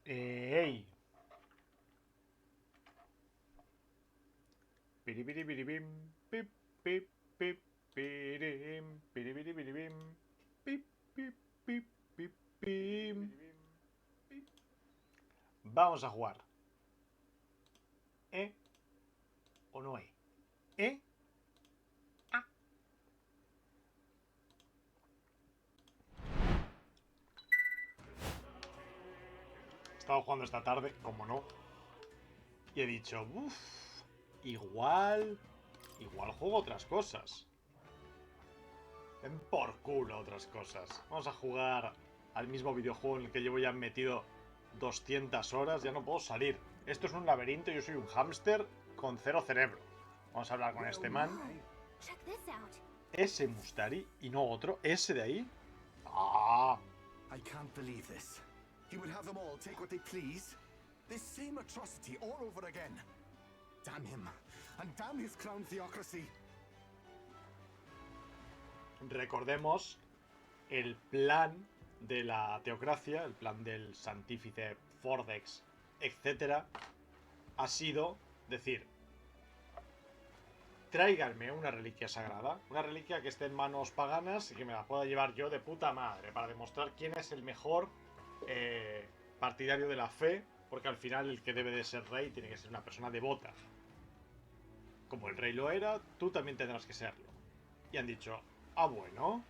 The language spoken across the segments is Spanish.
¡Ey! Piripiripiripim, pip, pip, pip, pirim, piripiripiripim, pip, pip, pip, pip, pim. Vamos a jugar. ¿Eh? ¿O no es? ¿Eh? Ah. Estaba jugando esta tarde, como no. Y he dicho, uff, igual juego otras cosas. Ven por culo otras cosas. Vamos a jugar al mismo videojuego en el que llevo ya metido 200 horas. Ya no puedo salir. Esto es un laberinto y yo soy un hámster con cero cerebro. Vamos a hablar con este man. Ese Mustari y no otro. Ese de ahí. Ah. I can't believe this. He would have them all take what they please. This same atrocity all over again. Damn him, and damn his crown theocracy. Recordemos el plan de la teocracia, el plan del Santífice Fordex, etc. Ha sido decir: tráiganme una reliquia sagrada, una reliquia que esté en manos paganas y que me la pueda llevar yo de puta madre para demostrar quién es el mejor partidario de la fe, porque al final el que debe de ser rey tiene que ser una persona devota. Como el rey lo era, tú también tendrás que serlo. Y han dicho: ah, bueno,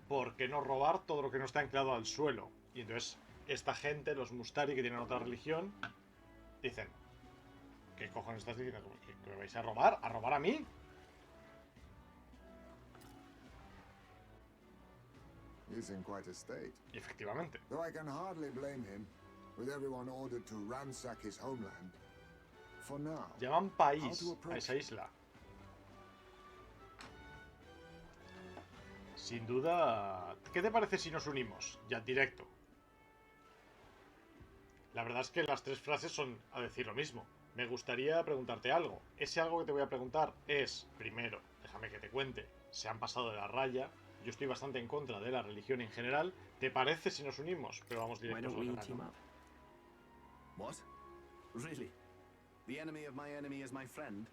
¿por qué no robar todo lo que no está anclado al suelo? Y entonces esta gente, los Mustari que tienen otra religión, dicen: ¿qué cojones estás diciendo? ¿Que me vais a robar? ¿A robar a mí? He's in quite a state. Y efectivamente. Though I can hardly blame him, with everyone ordered to ransack his homeland. For now, Llaman país a esa isla. Sin duda... ¿Qué te parece si nos unimos? Ya directo. La verdad es que las tres frases son a decir lo mismo. Me gustaría preguntarte algo. Ese algo que te voy a preguntar es, primero, déjame que te cuente, se han pasado de la raya. Yo estoy bastante en contra de la religión en general. ¿Te parece si nos unimos? Pero vamos directos al grano. What? Really? The enemy of my enemy is my friend?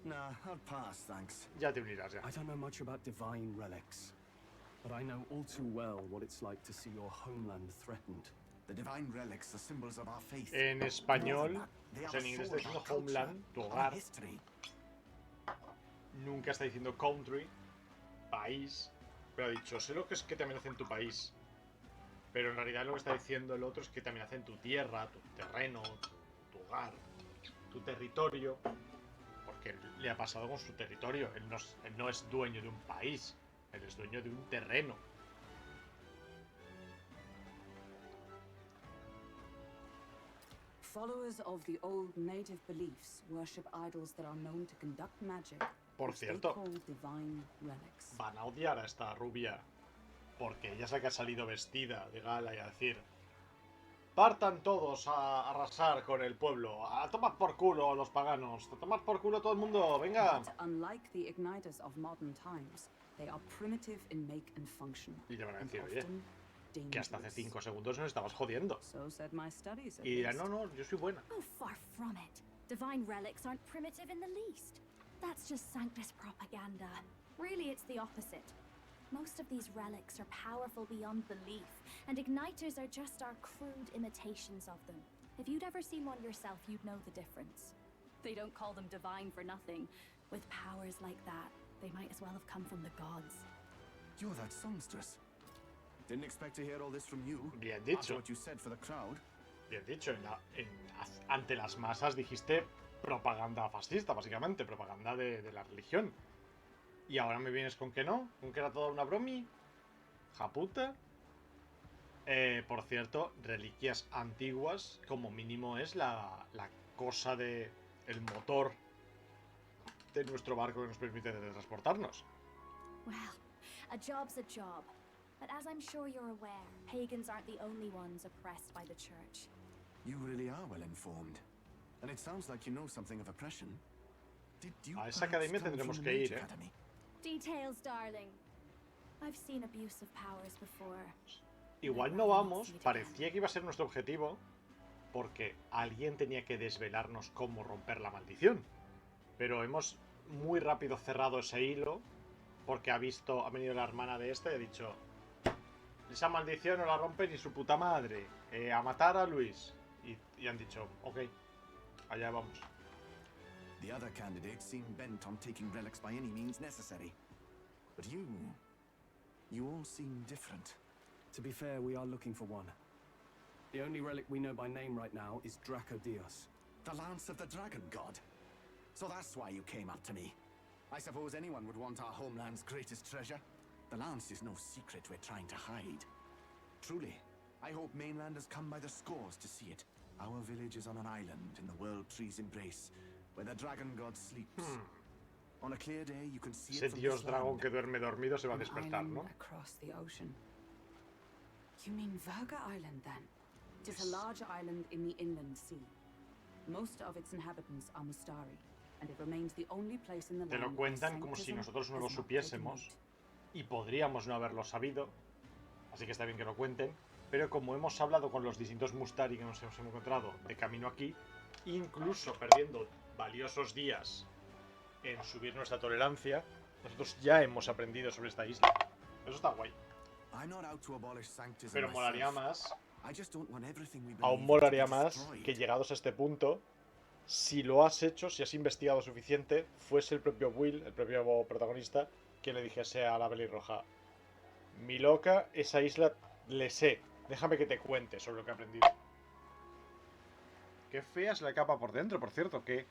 Nah, I'll pass, thanks. Ya te unirás, ya. I don't know much about divine relics, but I know all too well what it's like to see your homeland threatened. The divine relics are symbols of our faith. En español, o sea, en inglés está diciendo homeland, tu hogar. Nunca está diciendo country, país. Pero ha dicho, sé lo que es que te amenacen tu país. Pero en realidad lo que está diciendo el otro es que te amenacen tu tierra, tu terreno, tu hogar, tu territorio. Porque le ha pasado con su territorio. Él no es dueño de un país. Él es dueño de un terreno. Followers of the old native beliefs worship idols that are known to conduct magic. Por cierto, van a odiar a esta rubia porque ella es la que ha salido vestida de gala y a decir: partan todos a arrasar con el pueblo, a tomar por culo los paganos, a tomar por culo todo el mundo, venga. Y le van a decir: oye, que hasta hace 5 segundos nos estabas jodiendo. Y dirán: no, no, yo soy buena. Oh, far from it. Divine relics aren't primitive in the least. That's just Sanctus propaganda. Really, it's the opposite. Most of these relics are powerful beyond belief, and igniters are just our crude imitations of them. If you'd ever seen one yourself, you'd know the difference. They don't call them divine for nothing. With powers like that, they might as well have come from the gods. You're that songstress. Didn't expect to hear all this from you. Bien dicho. After what you said for the crowd. Bien dicho. Ante las masas dijiste propaganda fascista, básicamente, propaganda de la religión. Y ahora me vienes con que no, con que era toda una bromi. Japuta. Por cierto, reliquias antiguas, como mínimo es la cosa de el motor de nuestro barco que nos permite transportarnos. Well, a job's a job. But as I'm sure you're aware, pagans aren't the only ones oppressed by the church. You really are well informed. And it sounds like you know something of oppression. Did you A esa academia tendremos que ir, Details, darling. I've seen abuse of powers before. igual no vamos, parecía que iba a ser nuestro objetivo, porque alguien tenía que desvelarnos cómo romper la maldición. Pero hemos muy rápido cerrado ese hilo, porque ha venido la hermana de este y ha dicho: esa maldición no la rompe ni su puta madre, a matar a Luis. Y han dicho: ok, allá vamos. The other candidates seem bent on taking relics by any means necessary. But you all seem different. To be fair, we are looking for one. The only relic we know by name right now is Dracodios. The Lance of the Dragon God. So that's why you came up to me. I suppose anyone would want our homeland's greatest treasure. The Lance is no secret we're trying to hide. Truly, I hope mainlanders come by the scores to see it. Our village is on an island in the World Tree's embrace, where the Dragon God sleeps. On a clear day, you can see Ese it from dios this dragón land. que duerme dormido se va a An despertar, island ¿no? across the ocean. You mean Verga Island, then? It is a large island in the inland sea. Most of its inhabitants are Mustari, and it remains the only place in the Te land lo where cuentan como si sanctism nosotros no lo has not taken supiésemos, root. y podríamos no haberlo sabido, así que está bien que lo cuenten. Pero como hemos hablado con los distintos Mustari que nos hemos encontrado de camino aquí, incluso perdiendo valiosos días en subir nuestra tolerancia, nosotros ya hemos aprendido sobre esta isla. Eso está guay. I'm not out to abolish sanctism Pero molaría myself. más, I just don't want everything we aún believe in molaría to be más destroyed. que llegados a este punto, si lo has hecho, si has investigado suficiente, fuese el propio Will, el propio protagonista, quien le dijese a la pelirroja: mi loca, esa isla le sé, déjame que te cuente sobre lo que he aprendido. Qué fea es la capa por dentro, por cierto, qué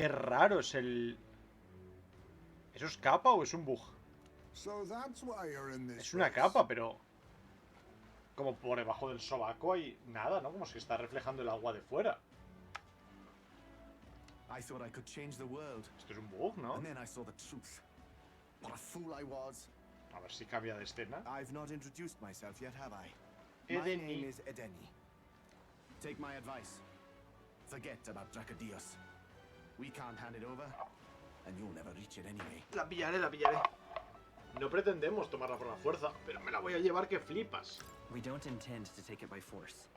raro es el... ¿Eso es capa o es un bug? So that's why you're in this Es una race. capa, pero... como por debajo del sobaco hay nada, ¿no? Como si está reflejando el agua de fuera. I thought I could change the world, Esto es un bug, ¿no? and then I saw the truth. What a fool I was. A ver si cambia de escena. I've not introduced myself yet, have I? My Edeni. name is Edeni. Take my advice. Forget about Dracodios. We can't hand it over, and you'll never reach it anyway. La pillaré, la pillaré. No pretendemos tomarla por la fuerza, pero me la voy a llevar que flipas. We don't intend to take it by force.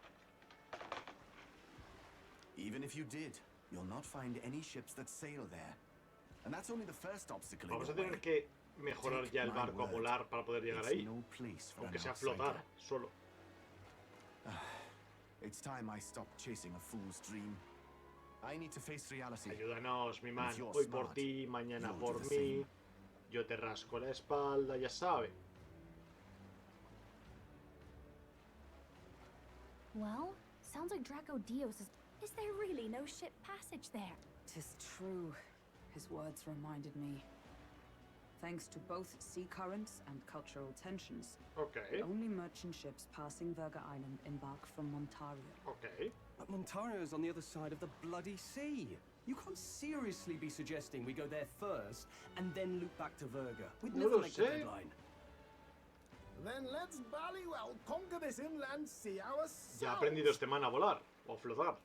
Even if you did, you'll not find any ships that sail there. And that's only the first obstacle in Vamos a your tener way. que mejorar ya el My barco a word. volar para poder llegar It's ahí. no place for Aunque an sea outsider. flotar, solo. It's time I stopped chasing a fool's dream. I need to face reality. Ayúdanos, mi man. If you're Hoy por smart, ti, mañana you'll por do the mí. same. Yo te rasco la espalda, ya sabe. Well, sounds like Dracodios is... Is there really no ship passage there? 'Tis true. His words reminded me. Thanks to both sea currents and cultural tensions, Ok, only merchant ships passing Verga Island embark from Montario. ok. But Montario's on the other side of the bloody sea. You can't seriously be suggesting we go there first and then loop back to Verga. We'd No never lo make the sé. deadline. Then let's ballywell conquer this inland sea ourselves. Ya ha aprendido este man a volar o a flotar.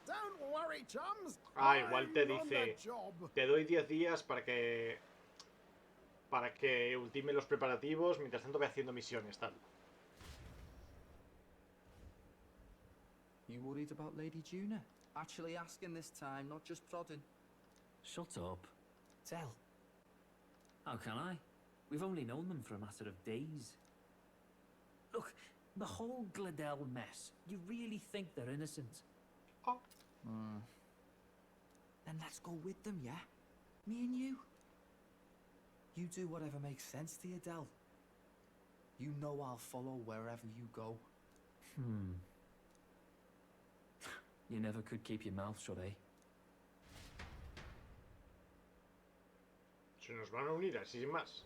Don't worry, chums. Ah, igual te I'm on the dice: job. te doy 10 días para que ultime los preparativos, mientras tanto voy haciendo misiones, tal. You worried about Lady Juna? Actually asking this time, not just prodding. Shut up. Tell. How can I? We've only known them for a matter of days. Look, the whole Gladell mess. You really think they're innocent? Oh. Then let's go with them, yeah? Me and you. You do whatever makes sense to you, Del. You know I'll follow wherever you go. You never could keep your mouth shut, eh? Se nos van a unir así sin más.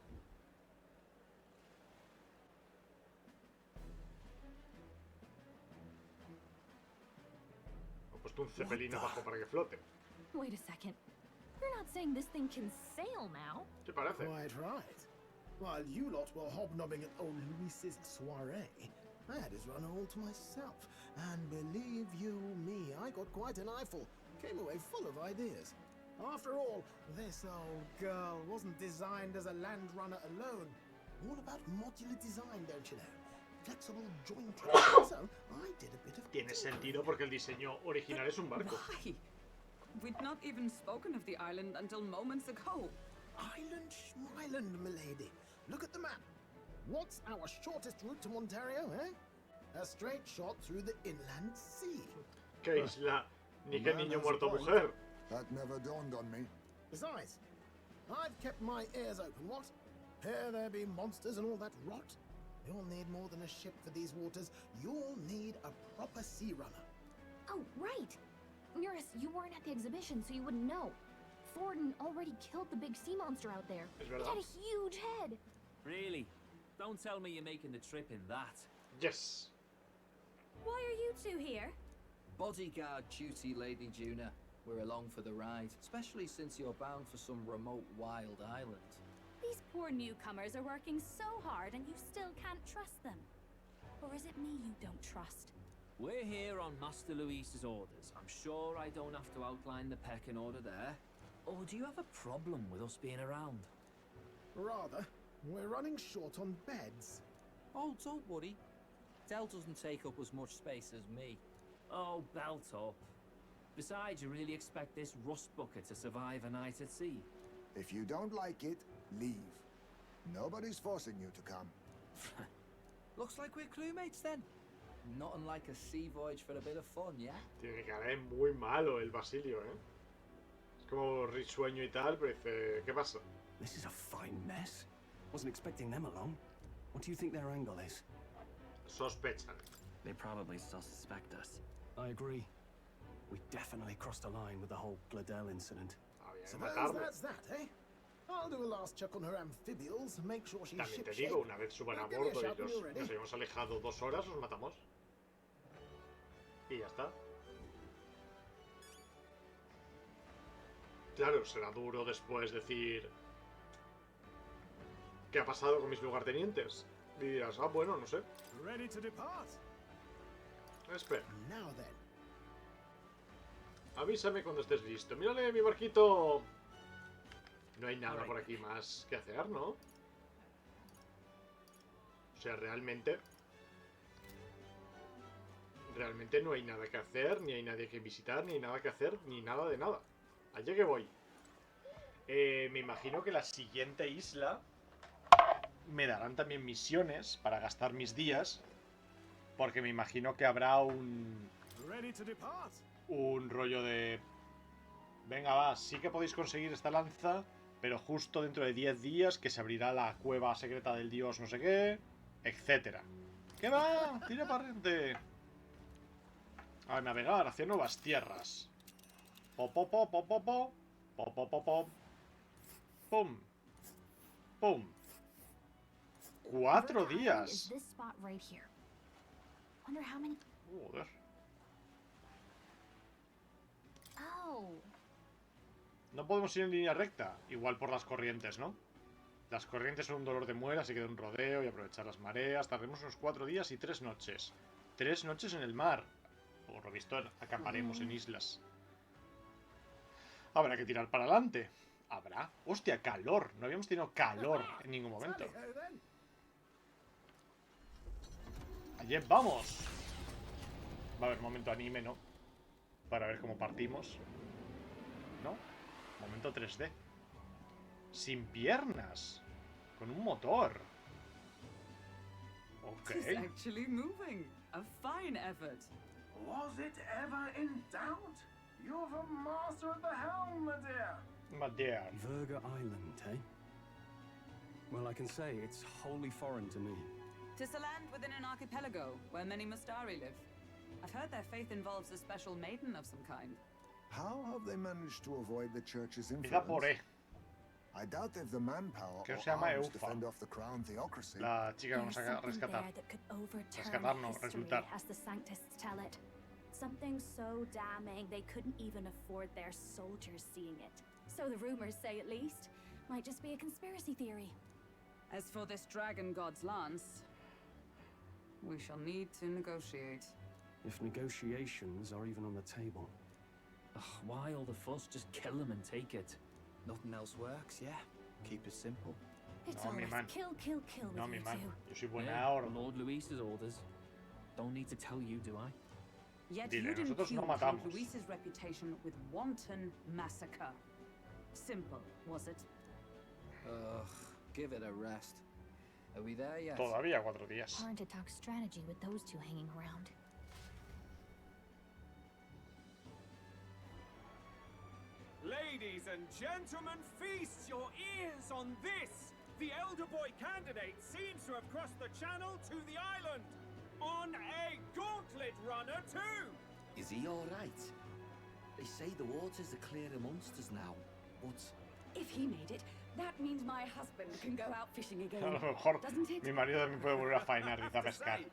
He puesto un cepelino abajo para que flote. Wait a second. You're not saying this thing can sail now? ¿Qué parece? Quite right. While you lot were hobnobbing at old Luis's soiree, I had his run all to myself. And believe you me, I got quite an eyeful. Came away full of ideas. After all, this old girl wasn't designed as a land runner alone. All about modular design, don't you know? Flexible jointing. So I did a bit of Tiene sentido porque el diseño original es un barco. Why? We'd not even spoken of the island until moments ago. Island Schmyland, milady. Look at the map. What's our shortest route to Ontario, eh? A straight shot through the inland sea. ¿Qué isla? Ni que Man niño has muerto a point. mujer. That never dawned on me. Besides, I've kept my ears open, what? Here there be monsters and all that rot. You'll need more than a ship for these waters. You'll need a proper sea runner. Oh, right. Eurus, you weren't at the exhibition, so you wouldn't know. Thornton already killed the big sea monster out there. Es It verdad. had a huge head. Really? Don't tell me you're making the trip in that. Yes. Why are you two here? Bodyguard duty, Lady Juna. We're along for the ride, especially since you're bound for some remote wild island. These poor newcomers are working so hard and you still can't trust them. Or is it me you don't trust? We're here on Master Luis's orders. I'm sure I don't have to outline the pecking order there. Or do you have a problem with us being around? Rather, we're running short on beds. Oh, don't worry. Dell doesn't take up as much space as me. Oh, belt up. Besides, you really expect this rust bucket to survive a night at sea? If you don't like it, leave. Nobody's forcing you to come. Looks like we're crewmates then. Not unlike a sea voyage for a bit of fun, yeah? Tiene cara de muy malo el Basilio, ¿eh? Es como risueño y tal, pero dice, ¿qué pasa? This is a fine mess. Wasn't expecting them along. What do you think their angle is? Sospechan. They probably still suspect us. I agree. We definitely crossed a line with the whole Gladell incident. Había que Suppose matarlo. that's that, eh? I'll do a last check on her amphibials, make sure she's También te shipshape. digo, una vez suban a Give me a bordo y shout when you're ready. nos hemos alejado 2 horas, los matamos. Y ya está. Claro, será duro después decir... ¿Qué ha pasado con mis lugartenientes? Y dirás, ah, bueno, no sé. Ready to depart. Espera, Now then. avísame cuando estés listo. Mírale, mi barquito. No hay nada por aquí más que hacer, ¿no? O sea, realmente no hay nada que hacer, ni hay nadie que visitar, ni hay nada que hacer, ni nada de nada. Allá que voy. Me imagino que la siguiente isla me darán también misiones para gastar mis días, porque me imagino que habrá un Ready to depart. rollo de... Venga, va, sí que podéis conseguir esta lanza, pero justo dentro de 10 días que se abrirá la cueva secreta del dios no sé qué, etcétera. ¿Qué va? Tira para adelante. A navegar hacia nuevas tierras. Po, po, po, po, po, po. Po, po, po, po. Pum. Pum. 4 Is días. this spot right here. Wonder how many. Joder. Oh, No podemos ir en línea recta. Igual por las corrientes, ¿no? Las corrientes son un dolor de muela, así que de un rodeo y aprovechar las mareas. Tardaremos unos 4 días y 3 noches. 3 noches en el mar. Por lo visto, acamparemos en islas. Habrá que tirar para adelante. Habrá. Hostia, calor. No habíamos tenido calor en ningún momento. Tally-ho then. Allí vamos. Va a haber momento anime, ¿no? Para ver cómo partimos. ¿No? Momento 3D. Sin piernas. Con un motor. Ok. It's actually moving. A fine effort. Was it ever in doubt? You're the master of the helm, my dear. Madea. Verga Island, eh? Well, I can say it's wholly foreign to me. Tis a land within an archipelago where many Mustari live. I've heard their faith involves a special maiden of some kind. How have they managed to avoid the church's Empieza por influence? E. I doubt they've the manpower Que or se llama arms to Eufa. fend off the crown theocracy. La chica que vamos there's a something rescatar. there that could overturn Rescatar, no, history, reclutar. as the Sanctists tell it. Something so damning they couldn't even afford their soldiers seeing it. So the rumors say, at least. Might just be a conspiracy theory. As for this dragon god's lance, we shall need to negotiate. If negotiations are even on the table. Ugh, why all the fuss? Just kill them and take it. Nothing else works, yeah? Keep it simple. It's No, all mi right. man. Kill, kill, kill with No, mi you man. two. Yo soy buena Yeah, horda. Lord Luis's orders. Don't need to tell you, do I? Yet Dile, you didn't nosotros no cue matamos. King Luis's reputation with wanton massacre. Simple, was it? Ugh, give it a rest. Are we there yet? Todavía 4 días. Hard to talk strategy with those two hanging around. Ladies and gentlemen, feast your ears on this! The Elder Boy candidate seems to have crossed the channel to the island! On a gauntlet runner too! Is he alright? They say the waters are clear amongst us now, but If he made it, that means my husband can go out fishing again. A lo mejor Doesn't it? mi marido también puede volver a faenar, dice a Have to pescar. say,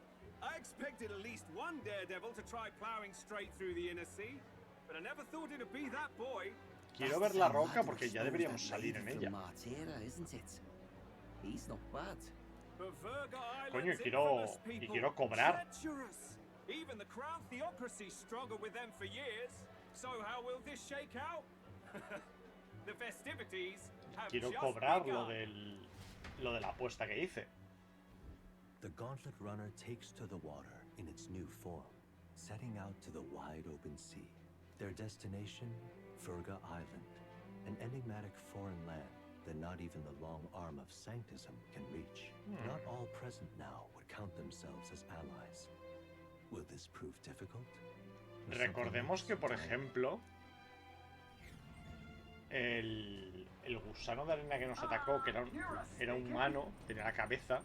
I expected at least one daredevil to try plowing straight through the inner sea, but I never thought it'd be that boy. Quiero ver la roca porque ya deberíamos salir en ella. Martira, isn't it? He's not bad. But Virga Coño, Island's quiero- infamous y people, quiero cobrar. treacherous. Even the Crown Theocracy struggled with them for years. So how will this shake out? The festivities have Quiero just cobrar begun. lo de la apuesta que hice. The gauntlet runner takes to the water in its new form, setting out to the wide open sea. Their destination, Virga Island, an enigmatic foreign land that not even the long arm of Sanctism can reach. Not all present now would count themselves as allies. Will this prove difficult? Or something Recordemos else que, por entirely? ejemplo, el gusano de arena que nos atacó, que era un humano, tenía la cabeza,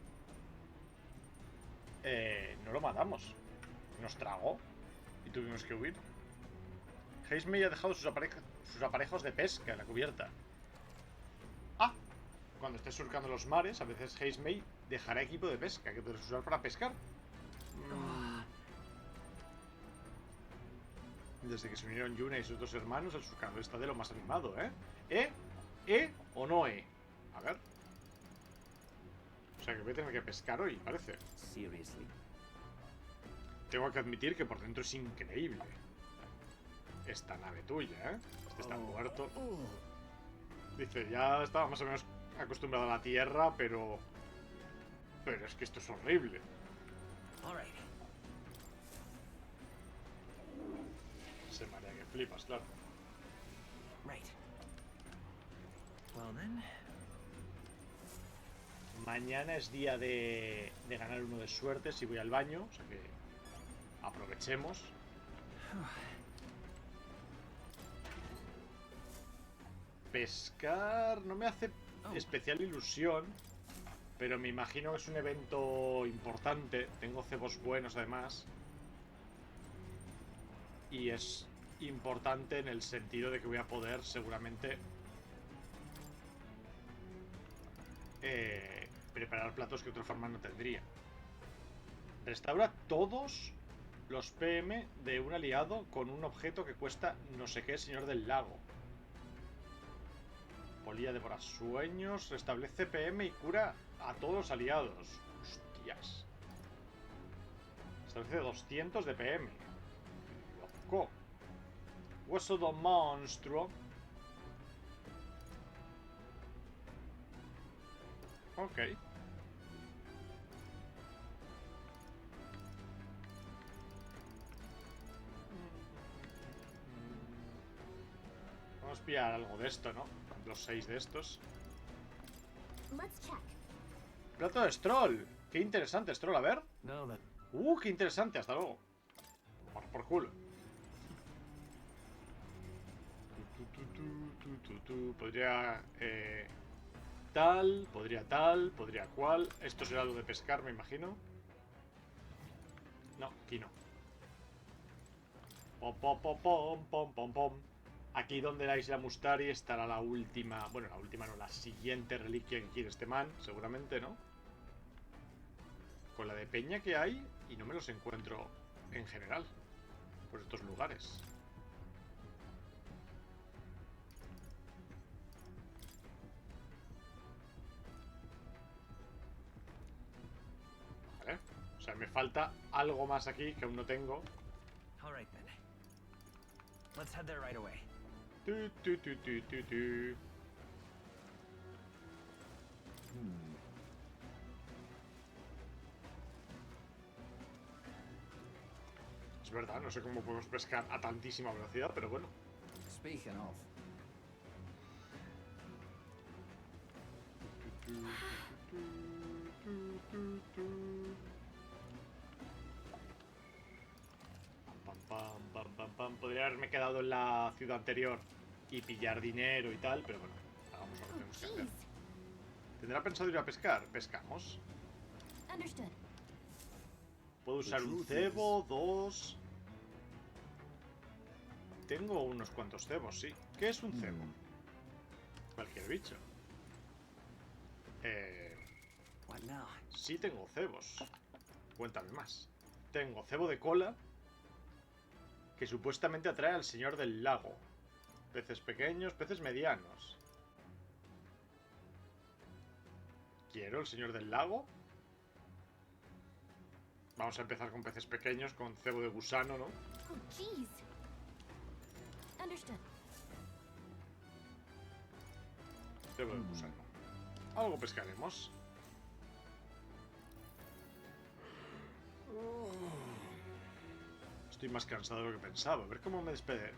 no lo matamos. Nos tragó y tuvimos que huir. Heismey ha dejado sus aparejos de pesca en la cubierta. Ah, cuando estés surcando los mares, a veces Heismey dejará equipo de pesca que podrás usar para pescar. Desde que se unieron Yuna y sus dos hermanos, el surcador está de lo más animado, ¿eh? O no A ver. O sea que voy a tener que pescar hoy, parece. Seriously? Tengo que admitir que por dentro es increíble. Esta nave tuya, ¿eh? Este está muerto. Dice, ya estaba más o menos acostumbrado a la Tierra, pero es que esto es horrible. Alright. Se marea que flipas, claro. Right. Well then. Mañana es día de ganar uno de suerte si voy al baño, o sea que aprovechemos. Pescar no me hace especial ilusión, pero me imagino que es un evento importante. Tengo cebos buenos además. Y es importante en el sentido de que voy a poder seguramente preparar platos que de otra forma no tendría. Restaura todos los PM de un aliado con un objeto que cuesta no sé qué, señor del lago. Polilla devora sueños, restablece PM y cura a todos los aliados. Hostias. Establece 200 de PM. Loco. Hueso do monstruo. Ok. Vamos a pillar algo de esto, ¿no? Los 6 de estos. Let's check. Plato de Stroll. Qué interesante, Stroll. A ver. Now then. Qué interesante. Hasta luego. Por culo. Podría... podría cual. Esto será lo de pescar, me imagino. No, aquí no. Pom, pom, pom, pom, pom, pom, pom. Aquí donde la isla Mustari estará la última... Bueno, la última no, la siguiente reliquia que quiere este man, seguramente, ¿no? Con la de peña que hay y no me los encuentro en general por estos lugares. Vale. O sea, me falta algo más aquí que aún no tengo. Alright then. Let's head there right away. Es verdad, no sé cómo podemos pescar a tantísima velocidad, pero bueno. Speaking of, Pam, pam, pam, pam, pam. Podría haberme quedado en la ciudad anterior y pillar dinero y tal, pero bueno, hagamos lo que tenemos que hacer. ¿Tendrá pensado ir a pescar? Pescamos. Understood. Puedo usar un cebo, dos. Tengo unos cuantos cebos, sí. ¿Qué es un cebo? Cualquier bicho. what now? Sí tengo cebos. Cuéntame más. Tengo cebo de cola, que supuestamente atrae al señor del lago. Peces pequeños, peces medianos. ¿Quiero el señor del lago? Vamos a empezar con peces pequeños, con cebo de gusano, ¿no? Oh, jeez. Understood. Cebo de gusano. Algo pescaremos. Estoy más cansado de lo que pensaba. A ver cómo me despedezo.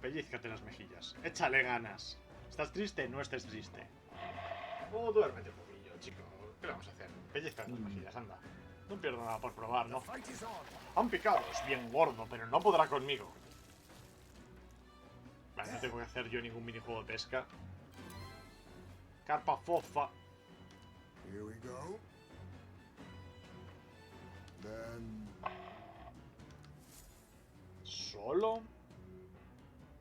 Pellízcate las mejillas. Échale ganas. ¿Estás triste? No estés triste. Oh, duérmete un poquillo, chico. ¿Qué le vamos a hacer? Pellízcate las mejillas, anda. No pierdo nada por probar, ¿no? Han picado. Es bien gordo, pero no podrá conmigo. Vale, no tengo que hacer yo ningún minijuego de pesca. Carpa fofa. Here we go. Then ¿Solo?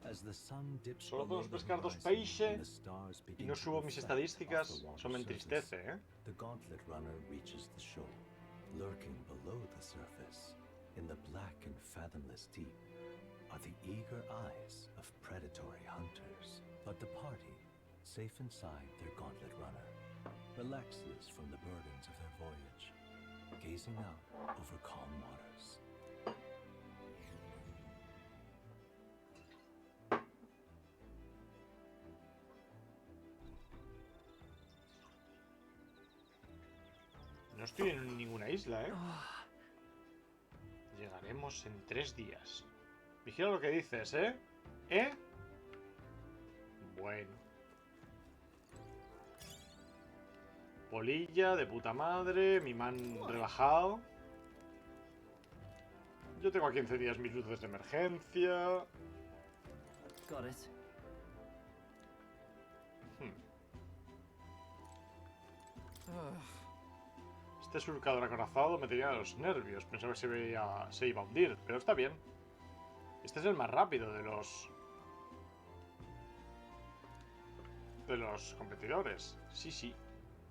As the sun dips Solo below podemos the pescar dos horizon and peixes the stars y begin no to subo mis reflect estadísticas. off the Eso me water's entristece, surface, ¿eh? The gauntlet runner reaches the shore, lurking below the surface. In the black and fathomless deep are the eager eyes of predatory hunters. But the party, safe inside their gauntlet runner, relaxes from the burdens of their voyage, gazing out over calm waters. No estoy en ninguna isla, ¿eh? Llegaremos en 3 días. Vigila lo que dices, ¿eh? ¿Eh? Bueno. Polilla, de puta madre. Mi man relajado. Yo tengo a 15 días mis luces de emergencia. Got it. Este surcador acorazado me tenía los nervios. Pensaba que se iba a hundir, pero está bien. Este es el más rápido de los competidores. Sí, sí.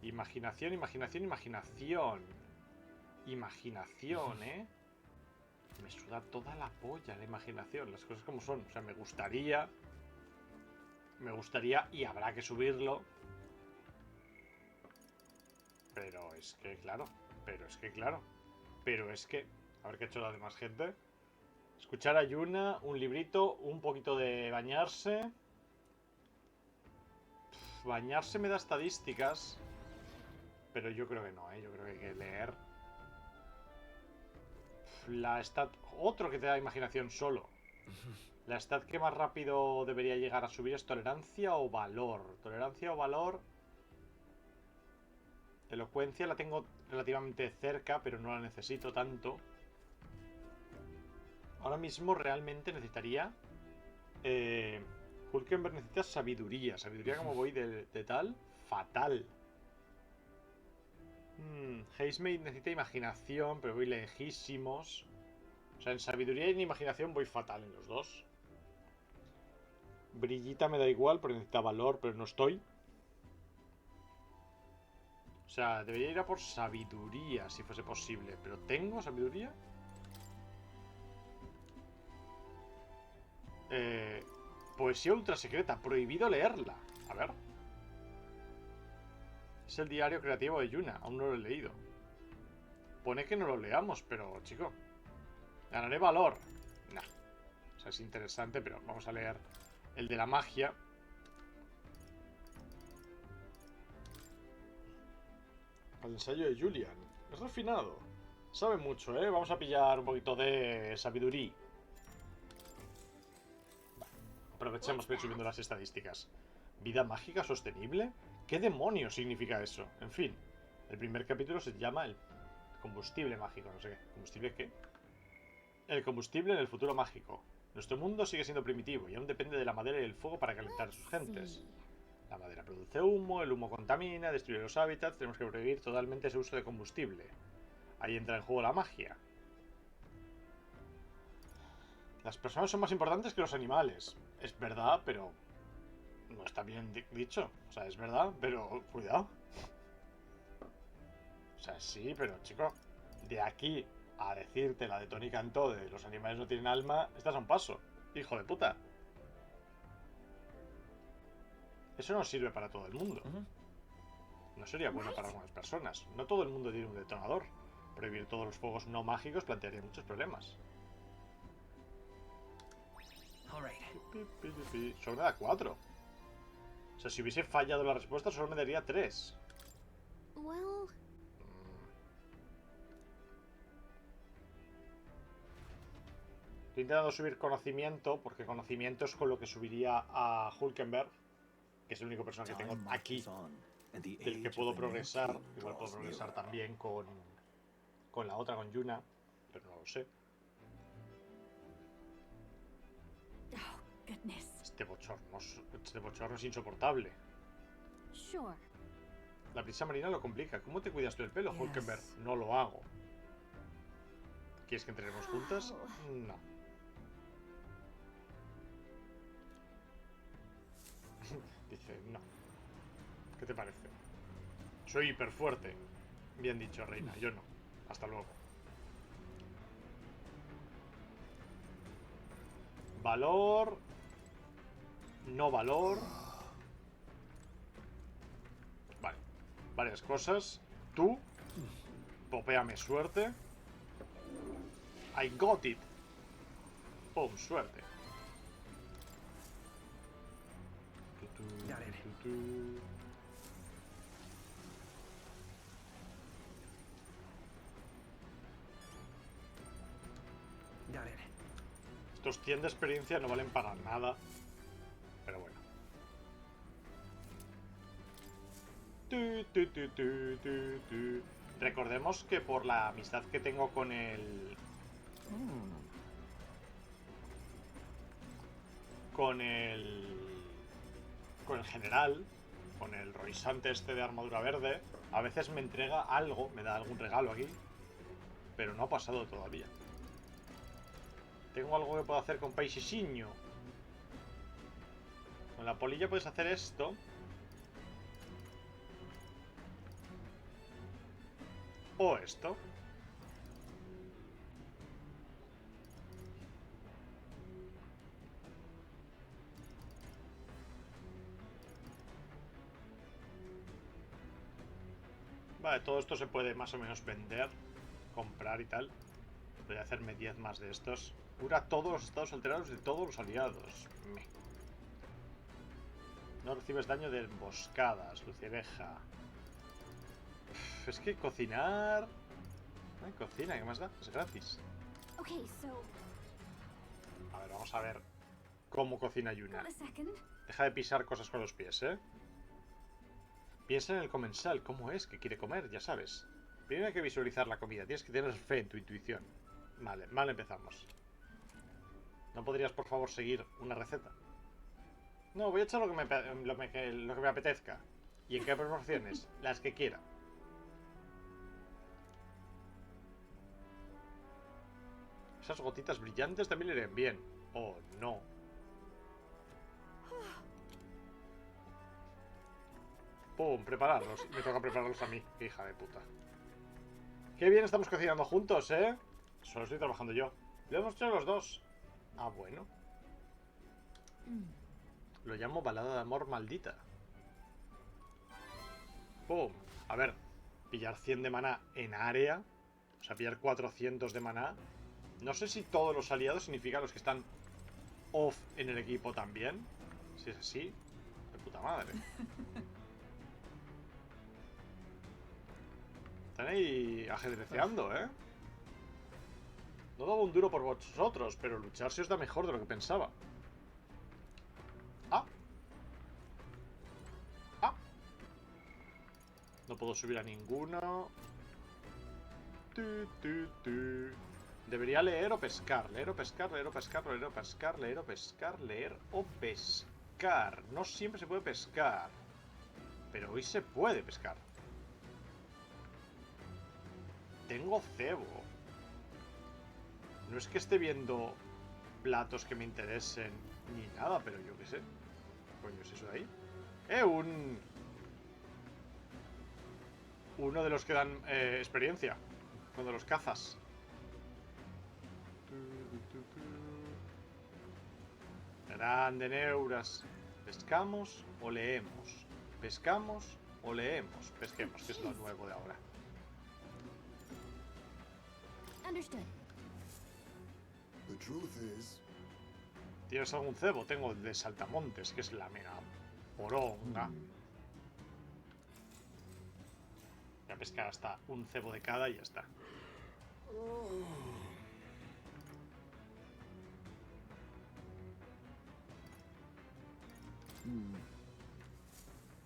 Imaginación, imaginación, imaginación. Imaginación, ¿eh? Me suda toda la polla la imaginación. Las cosas como son. O sea, me gustaría, y habrá que subirlo. Pero es que, claro. A ver qué ha hecho la demás gente. Escuchar a Yuna, un librito, un poquito de bañarse. Bañarse me da estadísticas. Pero yo creo que no, ¿eh? Yo creo que hay que leer. La stat... Otro que te da imaginación solo. La stat que más rápido debería llegar a subir es tolerancia o valor. Tolerancia o valor... Elocuencia la tengo relativamente cerca, pero no la necesito tanto. Ahora mismo realmente necesitaría... Hulkenberg necesita sabiduría. Sabiduría, como voy de tal, fatal. Hazemate necesita imaginación, pero voy lejísimos. O sea, en sabiduría y en imaginación voy fatal en los dos. Brillita me da igual, porque necesita valor, pero no estoy. O sea, debería ir a por sabiduría, si fuese posible. ¿Pero tengo sabiduría? Poesía ultra secreta. Prohibido leerla. A ver. Es el diario creativo de Yuna. Aún no lo he leído. Pone que no lo leamos, pero, chico. Ganaré valor. Nah. O sea, es interesante, pero vamos a leer el de la magia. Al ensayo de Julian. Es refinado. Sabe mucho, ¿eh? Vamos a pillar un poquito de sabiduría. Vale. Aprovechemos que ir subiendo las estadísticas. ¿Vida mágica sostenible? ¿Qué demonios significa eso? En fin, el primer capítulo se llama el combustible mágico, no sé qué. ¿Combustible qué? El combustible en el futuro mágico. Nuestro mundo sigue siendo primitivo y aún depende de la madera y el fuego para calentar a sus gentes. La madera produce humo, el humo contamina, destruye los hábitats, tenemos que prohibir totalmente ese uso de combustible. Ahí entra en juego la magia. Las personas son más importantes que los animales. Es verdad, pero no está bien dicho. O sea, es verdad, pero cuidado. O sea, sí, pero chico, de aquí a decirte la de Tony Cantó de los animales no tienen alma, estás a un paso, hijo de puta. Eso no sirve para todo el mundo. No sería bueno para algunas personas. No todo el mundo tiene un detonador. Prohibir todos los fuegos no mágicos plantearía muchos problemas. Solo me da 4. O sea, si hubiese fallado la respuesta, solo me daría 3. Well... Estoy intentando subir conocimiento, porque conocimiento es con lo que subiría a Hulkenberg, que es el único personaje que tengo aquí, del que puedo progresar. Igual puedo progresar también con la otra, con Yuna, pero no lo sé. Este bochorno es insoportable. La brisa marina lo complica. ¿Cómo te cuidas tú el pelo, Hulkenberg? No lo hago. ¿Quieres que entrenemos juntas? No. Dice, no. ¿Qué te parece? Soy hiper fuerte. Bien dicho, reina. Yo no. Hasta luego. Valor. No valor. Vale. Varias cosas. Tú. Popéame suerte. I got it. Pum, suerte. Estos 100 de experiencia no valen para nada. Pero bueno. Recordemos que por la amistad que tengo con el... Con el general, con el roisante este de armadura verde, a veces me entrega algo, me da algún regalo aquí, pero no ha pasado todavía. Tengo algo que puedo hacer con Paisisiño. Con la polilla puedes hacer esto. O esto. Vale, todo esto se puede más o menos vender, comprar y tal. Voy a hacerme 10 más de estos. Cura todos los estados alterados de todos los aliados. No recibes daño de emboscadas, luciereja. Es que cocinar... Ay, cocina, ¿qué más da? Es gratis. A ver, vamos a ver cómo cocina Yuna. Deja de pisar cosas con los pies, ¿eh? Piensa en el comensal, cómo es, que quiere comer, ya sabes. Primero hay que visualizar la comida, tienes que tener fe en tu intuición. Vale, mal empezamos. ¿No podrías, por favor, seguir una receta? No, voy a echar lo que me apetezca. ¿Y en qué proporciones? Las que quiera. Esas gotitas brillantes también le irían bien. Oh, no. ¡Pum! Prepararlos. Me toca prepararlos a mí. Qué hija de puta. Qué bien estamos cocinando juntos, ¿eh? Solo estoy trabajando yo. Lo hemos hecho los dos. Ah, bueno. Lo llamo balada de amor maldita. ¡Pum! A ver. Pillar 100 de maná en área. O sea, pillar 400 de maná. No sé si todos los aliados significan los que están off en el equipo también. Si es así, de puta madre. Están ahí ajedreceando, ¿eh? No daba un duro por vosotros, pero luchar se os da mejor de lo que pensaba. ¡Ah! ¡Ah! No puedo subir a ninguno. Debería leer o pescar. Leer o pescar, leer o pescar, leer o pescar, leer o pescar, leer o pescar. No siempre se puede pescar. Pero hoy se puede pescar. Tengo cebo. No es que esté viendo platos que me interesen ni nada, pero yo qué sé. ¿Qué coño es eso de ahí? Uno de los que dan experiencia cuando los cazas. Grande neuras. ¿Pescamos o leemos? ¿Pescamos o leemos? Pesquemos, que es lo nuevo de ahora. Understood. The truth is, ¿Tienes algún cebo? Tengo el de saltamontes, que es la mega poronga. Voy a pescar hasta un cebo de cada y ya está.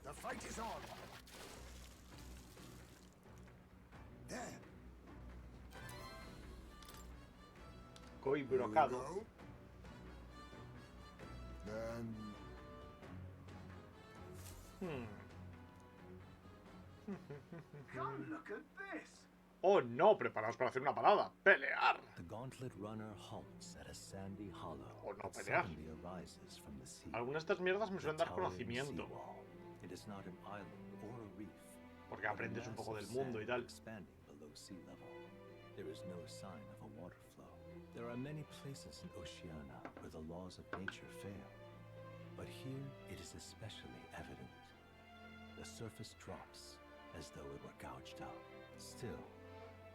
the fight is on. There. Coi Here we brocado. go. Then Come look at this! Oh no, preparaos para hacer una parada. ¡Pelear! The gauntlet runner halts at a sandy hollow O no that pelear. suddenly arises from the sea. Algunas de estas mierdas me suelen dar Towering conocimiento. seawall. It is not an island or a reef, Porque but a aprendes un poco del massive mundo y sand tal. expanding below sea level. There is no sign of a water flow. There are many places in Oceania where the laws of nature fail, but here it is especially evident. The surface drops as though it were gouged out. Still,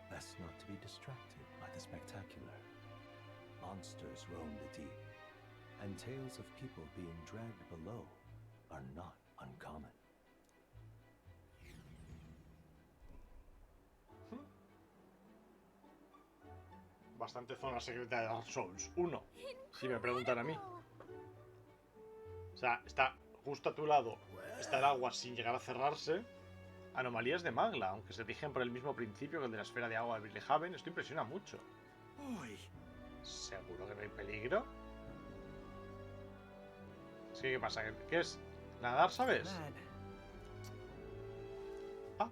best not to be distracted by the spectacular. Monsters roam the deep, and tales of people being dragged below are not uncommon. Bastante zona secreta de Dark Souls 1, si me preguntan a mí. O sea, está justo a tu lado, está el agua sin llegar a cerrarse. Anomalías de Magla, aunque se rigen por el mismo principio que el de la esfera de agua de Birlehaven, esto impresiona mucho. ¿Seguro que no hay peligro? Es que, ¿qué pasa? ¿Qué es? ¿Nadar, sabes? Ah,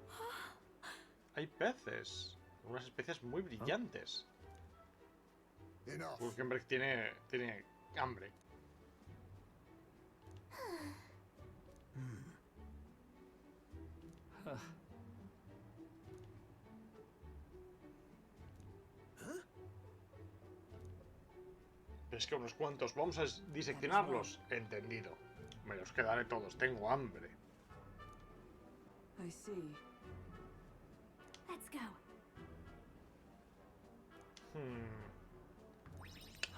hay peces. Unas especies muy brillantes. enough. Hulkenberg tiene hambre. Es que unos cuantos. Vamos a diseccionarlos. Entendido. Me los quedaré todos. Tengo hambre. I see. Let's go.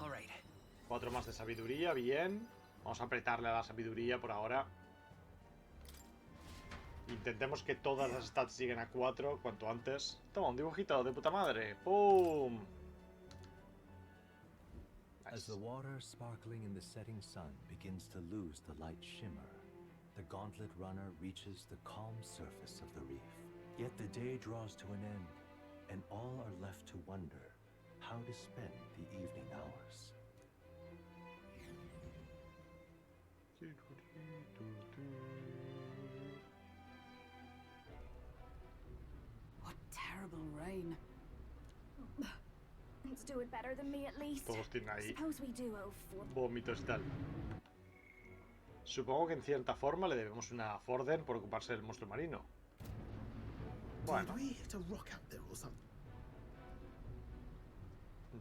All right. 4 más de sabiduría. Bien. Vamos a apretarle a la sabiduría por ahora. Intentemos que todas las stats lleguen a 4 cuanto antes. Toma, un dibujito de puta madre. ¡Pum! As the water sparkling in the setting sun begins to lose the light shimmer, the gauntlet runner reaches the calm surface of the reef. Yet the day draws to an end, and all are left to wonder how to spend the evening hours. What terrible rain. Let's do it better than me at least. Todos tienen ahí Suppose we do, oh fool. vómitos y tal. Supongo que en cierta forma le debemos una Forden por ocuparse del monstruo marino. Bueno, Did we hit a rock out there or something?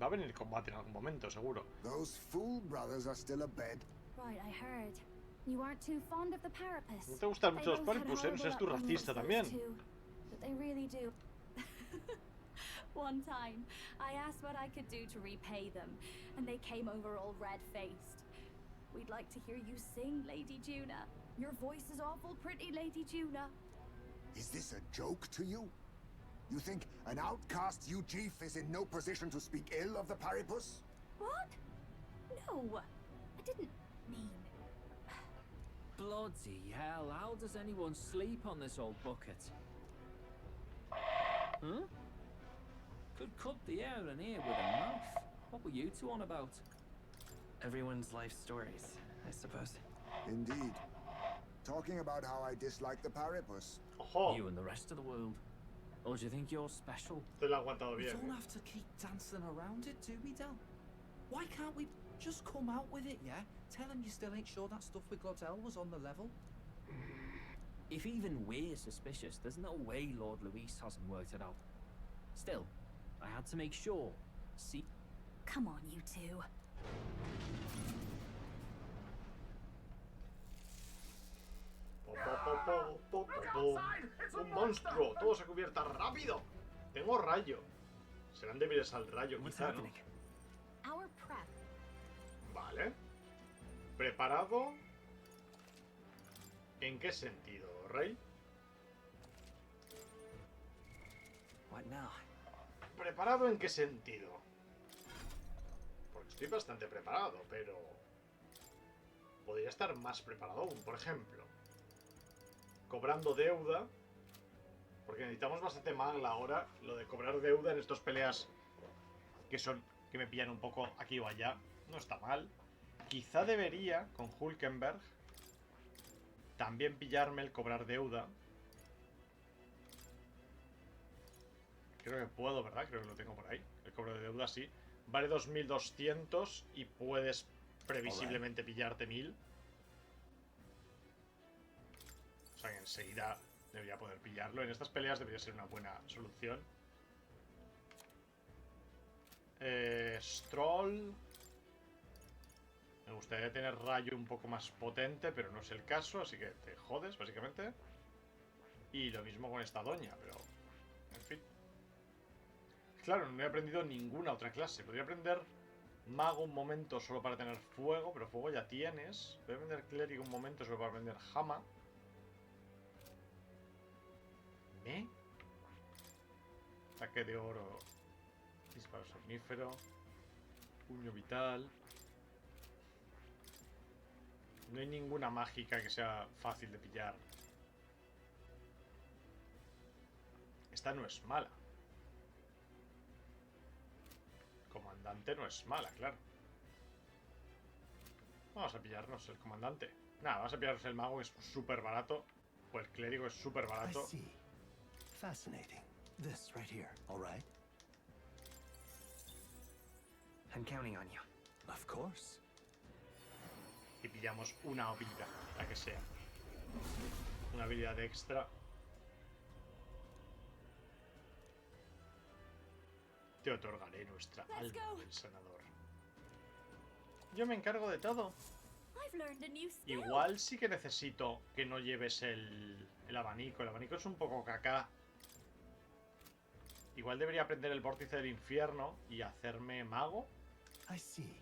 va a venir combate en algún momento, seguro. Those fool brothers are still abed. Right, I heard. You aren't too fond of the parapets. No te gustan They mucho los both had paripus, ¿eh? No seas tú horrible racista upbringings, también. those two, but they really do. One time, I asked what I could do to repay them, and they came over all red-faced. We'd like to hear you sing, Lady Juna. Your voice is awful pretty, Lady Juna. Is this a joke to you? You think an outcast Ujif is in no position to speak ill of the Paripus? What? No, I didn't mean. Bloody hell, how does anyone sleep on this old bucket? Huh? Could cut the air in here with a knife. What were you two on about? Everyone's life stories, I suppose. Indeed. Talking about how I dislike the Paripus. Ojo, You and the rest of the world. Or do you think you're special? te lo he aguantado We bien. don't have to keep dancing around it, do we, Del? Why can't we just come out with it, yeah? Tell him you still ain't sure that stuff with Glodell was on the level. If even we're suspicious, there's no way Lord Luis hasn't worked it out. Still, I had to make sure. See? Come on, you two. Un monstruo, todo se cubierta rápido. Tengo rayo. Serán débiles al rayo, What's quizá, ¿no? happening? Our prep. Vale. ¿Preparado? ¿En qué sentido, Rey? What now? ¿Preparado en qué sentido? Porque estoy bastante preparado, pero... podría estar más preparado aún, por ejemplo. Cobrando deuda. Porque necesitamos bastante magla ahora. Lo de cobrar deuda en estas peleas que me pillan un poco aquí o allá. No está mal. Quizá debería, con Hulkenberg, también pillarme el cobrar deuda. Creo que puedo, ¿verdad? Creo que lo tengo por ahí. El cobro de deuda, sí. Vale 2200 y puedes previsiblemente pillarte 1000. O sea que enseguida debería poder pillarlo. En estas peleas debería ser una buena solución. Stroll. Me gustaría tener rayo un poco más potente, pero no es el caso, así que te jodes, básicamente. Y lo mismo con esta doña, pero... en fin. Claro, no he aprendido ninguna otra clase. Podría aprender mago un momento solo para tener fuego, pero fuego ya tienes. Voy a aprender clérigo un momento solo para aprender jama. Ataque de oro. Disparo somnífero. Puño vital. No hay ninguna mágica que sea fácil de pillar. Esta no es mala. Comandante no es mala, claro. Vamos a pillarnos el comandante. Nada, vamos a pillarnos el mago, que es súper barato. O el clérigo es súper I barato. see. Fascinating. This right here, all right? I'm counting on you. Of course. Y pillamos una habilidad, la que sea. Una habilidad extra. Te otorgaré nuestra alma del sanador. Yo me encargo de todo. I've learned a new skill. Igual sí que necesito que no lleves el abanico. El abanico es un poco caca. Igual debería aprender el vórtice del infierno y hacerme mago. I see.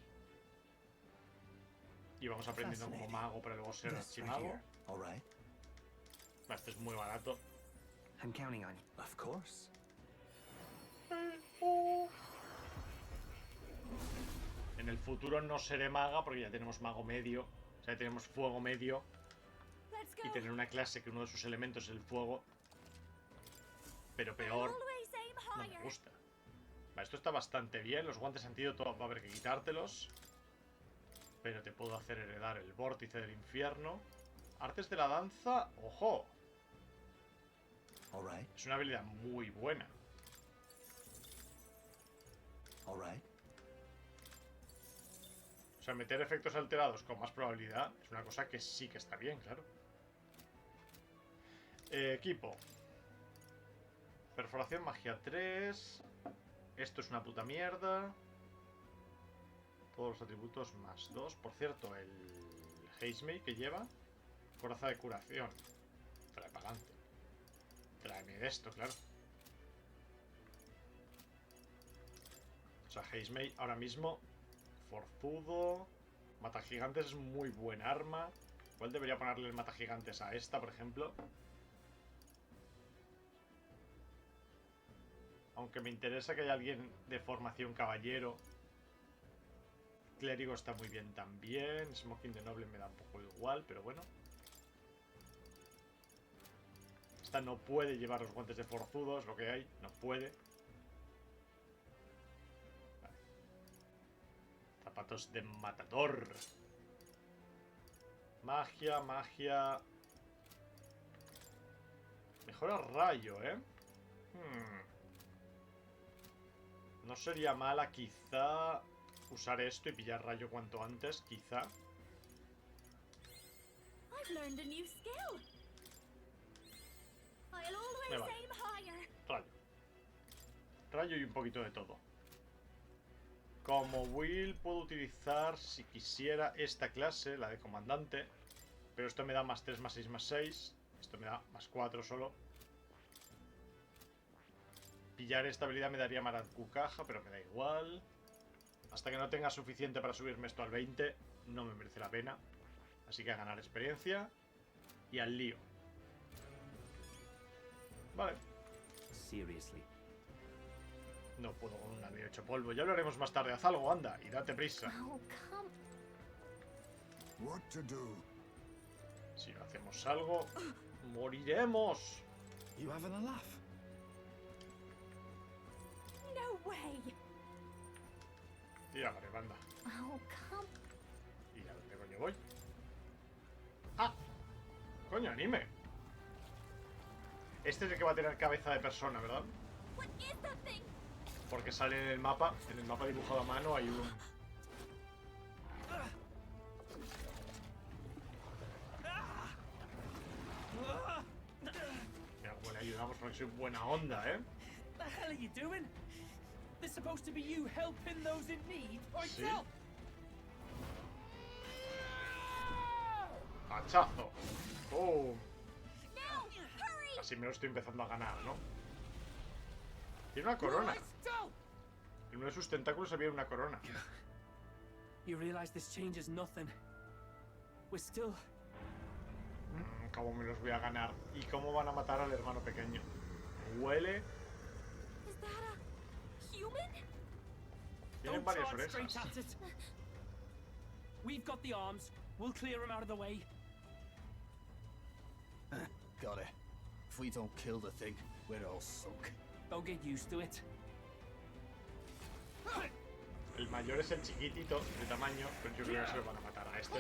Y vamos aprendiendo como mago para luego ser This right archimago. here, all right? Este es muy barato. I'm counting on you. Of course. En el futuro no seré maga porque ya tenemos mago medio. O sea, tenemos fuego medio. Let's Y go. tener una clase que uno de sus elementos es el fuego. Pero peor, Always aim no me higher. gusta. Vale, esto está bastante bien. Los guantes antídoto va a haber que quitártelos. Pero te puedo hacer heredar el vórtice del infierno. Artes de la danza, ojo. All right. Es una habilidad muy buena. All right. O sea, meter efectos alterados con más probabilidad es una cosa que sí que está bien, claro. Equipo. Perforación, magia 3. Esto es una puta mierda. Todos los atributos más 2. Por cierto, el Heismei que lleva. Coraza de curación. Trae para adelante. Tráeme de esto, claro. O sea, Heismei ahora mismo... forzudo. Mata gigantes es muy buen arma. Igual debería ponerle el mata gigantes a esta, por ejemplo. Aunque me interesa que haya alguien de formación caballero. Clérigo está muy bien también. Smoking de noble me da un poco igual, pero bueno. Esta no puede llevar los guantes de forzudo, es lo que hay. No puede. Vale. Zapatos de matador. Magia, magia. Mejora rayo, ¿eh? No sería mala quizá usar esto y pillar rayo cuanto antes, quizá. Me vale. Rayo. Rayo y un poquito de todo. Como Will puedo utilizar, si quisiera, esta clase, la de comandante. Pero esto me da más 3, más 6, más 6. Esto me da más 4 solo. Pillar esta habilidad me daría Maracucaja, pero me da igual. Hasta que no tenga suficiente para subirme esto al 20, no me merece la pena. Así que a ganar experiencia. Y al lío. Vale. Seriously. No puedo con un navío hecho polvo. Ya lo haremos más tarde. Haz algo, anda. Y date prisa. What to do? Si no hacemos algo, moriremos. You having a laugh? No way. Tira, vale, banda. Oh, come. ¿Y a dónde coño voy? ¡Ah! Coño, anime. Este es el que va a tener cabeza de persona, ¿verdad? What is that thing? Porque sale en el mapa dibujado a mano hay un... Mira cómo le ayudamos porque soy buena onda, ¿eh? The hell are you doing? This supposed to be you helping those in need, or Sí. yourself? ¡Hachazo! ¡Oh! No, hurry! Así me lo estoy empezando a ganar, ¿no? Tiene una corona. En uno de sus tentáculos había una corona. You realize this changes nothing. We're still... ¿Cómo me los voy a ganar? ¿Y cómo van a matar al hermano pequeño? Huele... Is that a human? Tienen Don't varias charge straight orejas. at it. We've got the arms. We'll clear him out of the way. Got it. If we don't kill the thing, we're all sunk. Don't get used to it. El mayor es el chiquitito de tamaño, pero yo creo que se lo van a matar. A este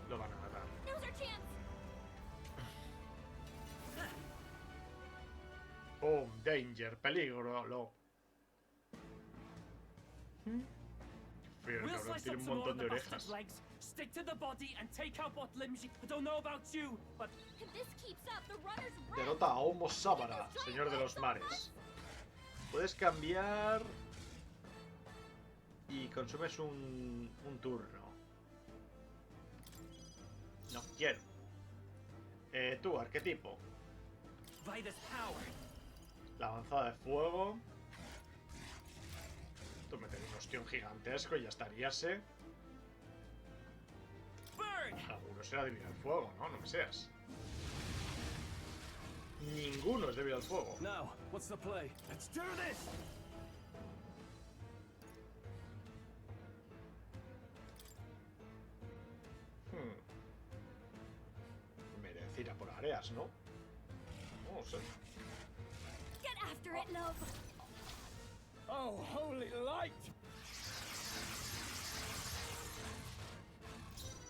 lo van a matar. Now's our chance. ¡Boom! Danger, peligro, lo. Pero We'll cabrón, slice tiene up un some more montón of de the bastard's orejas. legs, stick to the body, and take out what limbs you... I don't know about you, but... If this keeps up, the runners run. Derrota a Homo Sábara, señor de los mares. Puedes cambiar... Y consumes un turno. No quiero. Tú, arquetipo. By this power. La avanzada de fuego. Tú metes un ostión gigantesco y ya estaríase. Alguno será débil al fuego, ¿no? No me seas. Ninguno es débil al fuego. Now, what's the play? Let's do this! Merece ir a por áreas, ¿no? No sé. Get after it, love. Oh, holy light!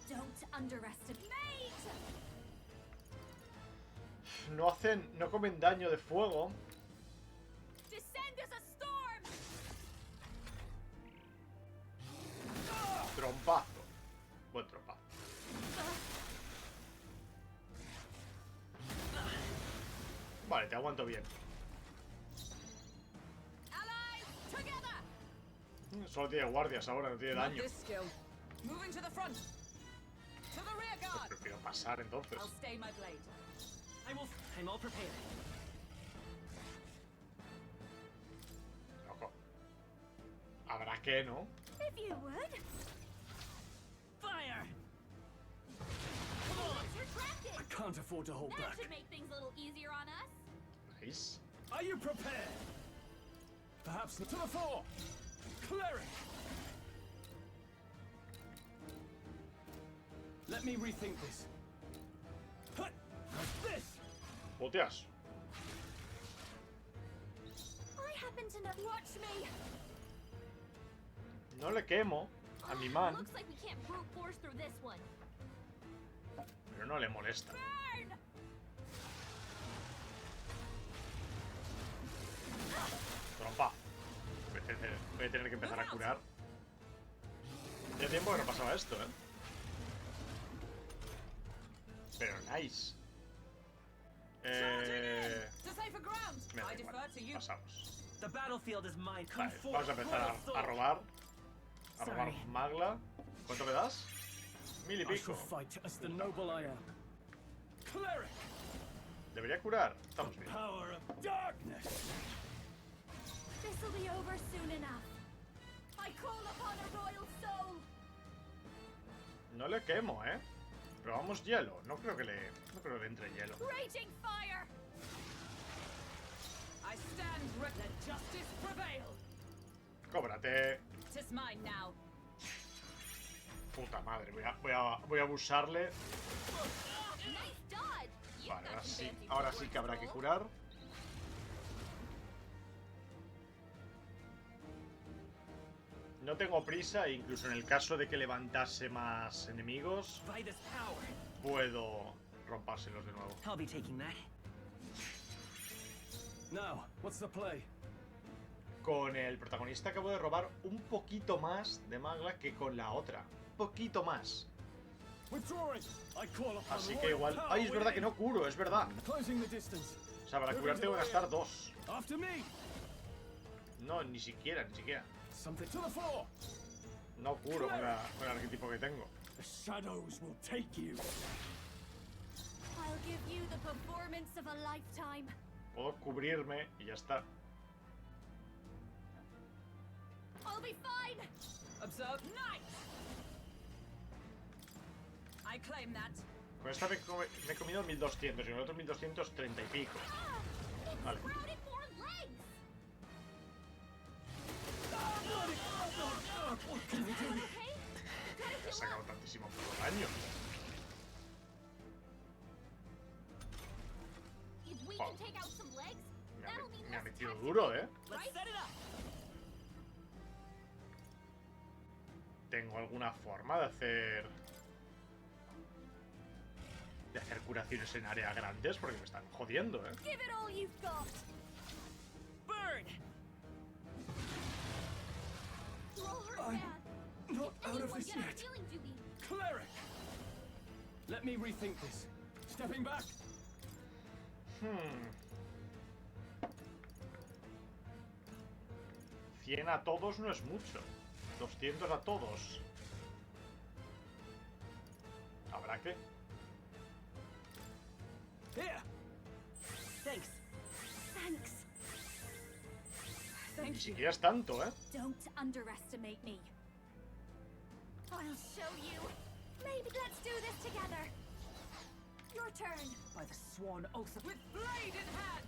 Don't underestimate. No comen daño de fuego. Descend as a storm. Trompazo. Buen trompazo. Vale, te aguanto bien. Allies, together. Solo tiene guardias ahora, no tiene daño. Moving to the front. To the rear Pues guard. prefiero pasar entonces. I'll stay my blade. I'm all prepared. Loco. Habrá que, ¿no? If you would. Fire! Let's retract it. I can't afford to hold That back. should make things a little easier on us. Nice. Are you prepared? perhaps to the fore. Cleric. Let me rethink this. Hut, like this. Hostias. I happen to know. Watch me. No le quemo a mi man, Looks like we can't brute force through this one. pero no le molesta. Burn! Trompa. Voy a tener que empezar a curar. Hace tiempo que no pasaba esto, ¿eh? Pero nice. To safer ground. Me da I igual. defer to you. Pasamos. The battlefield is mine. Come Vale, forth, vamos a empezar a robar. A robar Sorry. magla. ¿Cuánto me das? 1000 y I pico. shall fight as the noble I am. Cleric. Debería curar. Estamos bien. Power of darkness. This'll be over soon enough. I call upon a royal soul. No le quemo, ¿eh? Probamos hielo. No creo que le entre hielo. Raging fire. I stand ready. Let justice prevail. Cóbrate. Tis mine now. Puta madre. Voy a abusarle. Nice dodge. You've Vale, got some fancy ahora sí footwork, que habrá que Soul. curar. No tengo prisa e incluso en el caso de que levantase más enemigos, by this power. puedo rompárselos de nuevo. I'll be taking that. Now, what's the play? Con el protagonista acabo de robar un poquito más de magla que con la otra. Un poquito más. Withdrawing. I call upon Así the que royal igual... power ¡Ay, es verdad que within. no curo! ¡Es verdad! Closing the distance. O sea, para curar tengo que gastar 2. After me. No, ni siquiera. Something to the fore. No curo con el arquetipo que tengo. The shadows will take you. I'll give you the performance of a lifetime. Puedo cubrirme y ya está. I'll be fine. Observe. Nice. I claim that. Con esta me he comido 1200 y con el otro 1230 y pico. It's Vale. sprouted more legs. Okay. Me ha sacado tantísimo por daño. If we can take out some legs, that'll mean Me ha less metido attacks duro, ¿eh? Let's set it up. ¿Tengo alguna forma de hacer curaciones en áreas grandes? Porque me están jodiendo, ¿eh? Give it all you've got. Burn. Roll her I'm bad. not out of Anyone this get a yet. healing duty. Cleric. Let me rethink this. Stepping back. 100 a todos no es mucho. 200 a todos. ¿Habrá que? Here. Thanks. Thanks. Ni siquiera es tanto, ¿eh? Don't underestimate me. I'll show you. Maybe let's do this together. Your turn. By the sworn oath of... With blade in hand.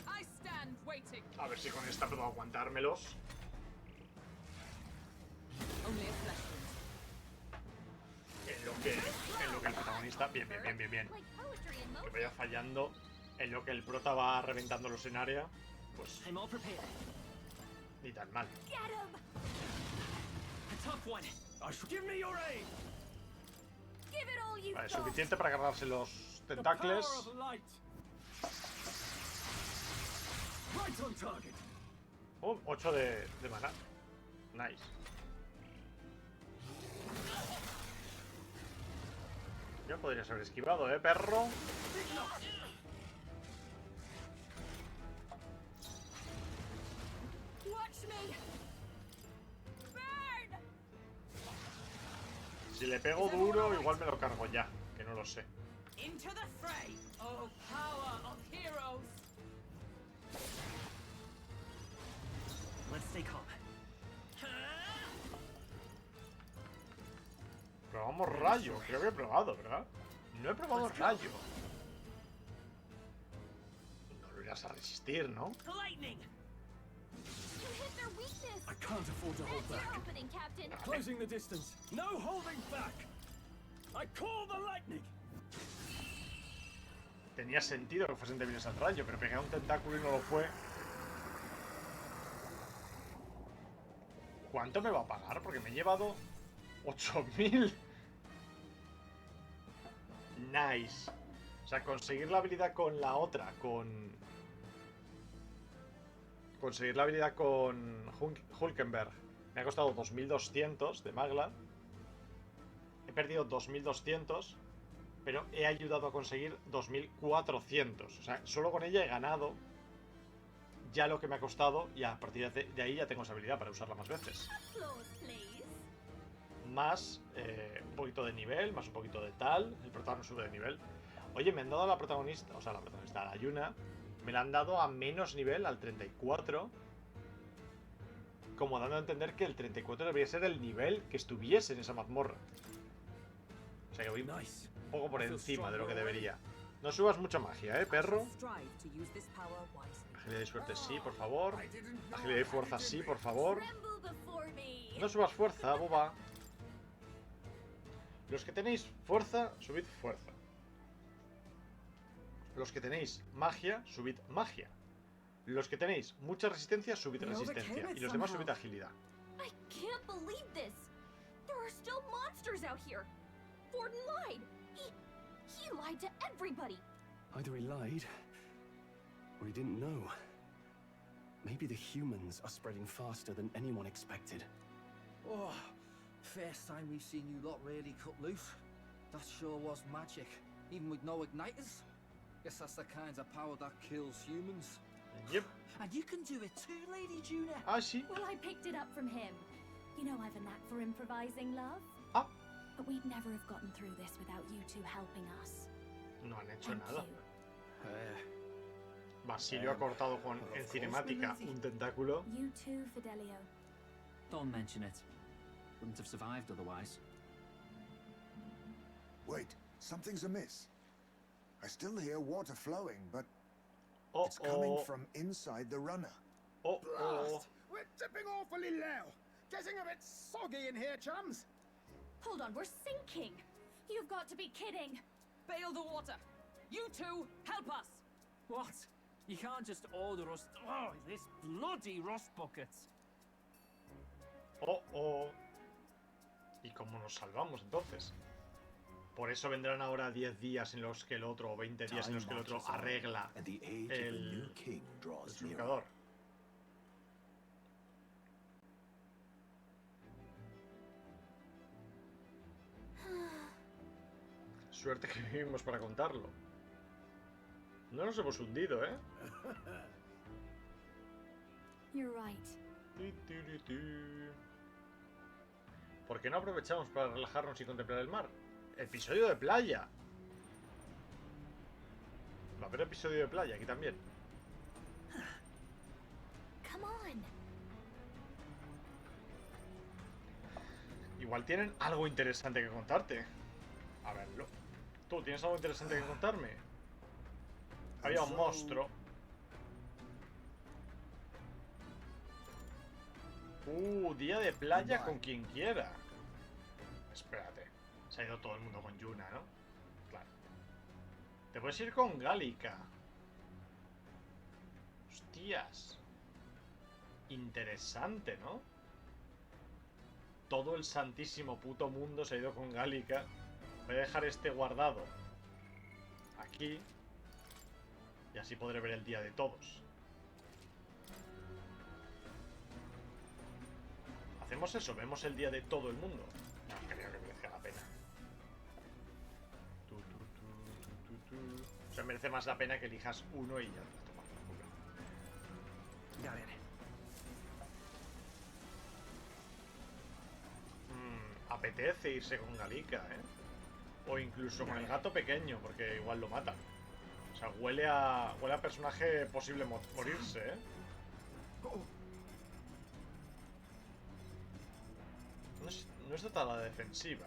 I stand waiting. A ver si con esta puedo aguantármelos. Only a flesh wound. En lo que el protagonista... Bien. Like poetry in Que motion. vaya fallando. En lo que el prota va reventándolos en área. Pues I'm all prepared. ni tan mal. Get him. A tough one. Give me your aid. Give it all you've Vale, got. suficiente para cargarse los The tentáculos. power of light. Right on target. 8 de maná. Nice. Ya podrías haber esquivado, perro. Watch me. Burn. Si le pego duro, igual me lo cargo ya. Que no lo sé. Into the fray. Oh, power of heroes. Let's stay calm. Probamos rayo. Creo que he probado, ¿verdad? No he probado rayo. No lo irás a resistir, ¿no? Lightning. can't afford to hold What's back. happening, Captain? Closing the distance. No holding back. I call the lightning. Tenía sentido que fuesen débiles al rayo, pero pegué a un tentáculo y no lo fue. ¿Cuánto me va a pagar? Porque me he llevado 8000. Nice. O sea, conseguir la habilidad con la otra, conseguir la habilidad con Hulkenberg me ha costado 2200 de Magla. He perdido 2200, pero he ayudado a conseguir 2400. O sea, solo con ella he ganado ya lo que me ha costado y a partir de ahí ya tengo esa habilidad para usarla más veces. Más un poquito de nivel, más un poquito de tal. El protagonista sube de nivel. Oye, me han dado a la protagonista, o sea, la protagonista, a la Yuna, me la han dado a menos nivel, al 34. Como dando a entender que el 34 debería ser el nivel que estuviese en esa mazmorra. O sea que voy un poco por encima de lo que debería. No subas mucha magia, perro. Agilidad y suerte sí, por favor. Agilidad y fuerza sí, por favor. No subas fuerza, boba. Los que tenéis fuerza, subid fuerza. Los que tenéis magia, subid magia. Los que tenéis mucha resistencia, subid resistencia. Y los demás, subid agilidad. I can't believe this. There are still monsters out here. Gordon lied. He lied to everybody. Either he lied, or he didn't know. Maybe the humans are spreading faster than anyone expected. Oh, first time we've seen you lot really cut loose. That sure was magic, even with no igniters. Guess that's the kind of power that kills humans. Yep. And you can do it too, Lady Juna. Ah, sí. Well, I picked it up from him. You know I've a knack for improvising, love. Ah. But we'd never have gotten through this without you two helping us. No han hecho nada. Basilio ha cortado en cinemática un tentáculo. You too, Fidelio. Don't mention it. Wouldn't have survived otherwise. Wait, something's amiss. I still hear water flowing, but it's coming from inside the runner. Blast! We're tipping awfully low. Getting a bit soggy in here, chums. Hold on, we're sinking. You've got to be kidding. Bail the water. You two, help us. What? You can't just order us. Oh, this bloody rust buckets. ¿Y cómo nos salvamos entonces? Por eso vendrán ahora 10 días en los que el otro, o 20 días en los que el otro arregla el surcador. Suerte que vivimos para contarlo. No nos hemos hundido, ¿eh? You're right. ¿Por qué no aprovechamos para relajarnos y contemplar el mar? Episodio de playa. Va a haber episodio de playa aquí también. Come on. Igual tienen algo interesante que contarte. A verlo. ¿Tú tienes algo interesante que contarme? Había un monstruo. Día de playa con quien quiera. Espérate. Se ha ido todo el mundo con Yuna, ¿no? Claro. Te puedes ir con Gálica. Hostias. Interesante, ¿no? Todo el santísimo puto mundo se ha ido con Gálica. Voy a dejar este guardado aquí. Y así podré ver el día de todos. ¿Hacemos eso? ¿Vemos el día de todo el mundo? No creo que merezca la pena. O sea, merece más la pena que elijas uno y ya. Ya viene. Apetece irse con Gálica, ¿eh? O incluso con el gato pequeño, porque igual lo matan. O sea, huele a personaje posible morirse, ¿eh? No está tan a la defensiva.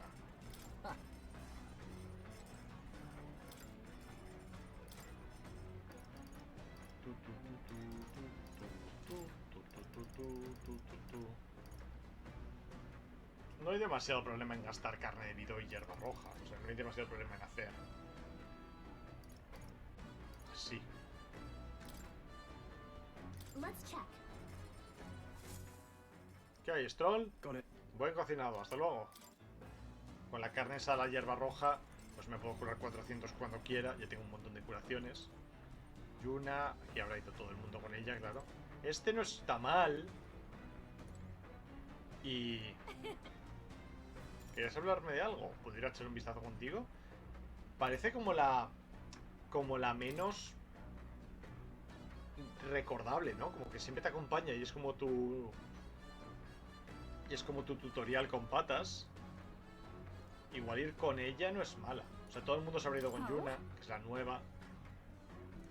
No hay demasiado problema en gastar carne de vido y hierba roja. O sea, no hay demasiado problema en hacer. Sí. Let's check. ¿Qué hay, Stroll? Buen cocinado, hasta luego. Con la carne esa, la hierba roja, pues me puedo curar 400 cuando quiera. Ya tengo un montón de curaciones. Yuna, aquí habrá ido todo el mundo con ella, claro. Este no está mal. Y... ¿querías hablarme de algo? ¿Pudiera echar un vistazo contigo? Parece como la menos recordable, ¿no? Como que siempre te acompaña y es como tu... y es como tu tutorial con patas. Igual ir con ella no es mala. O sea, todo el mundo se habrá ido con Yuna, que es la nueva.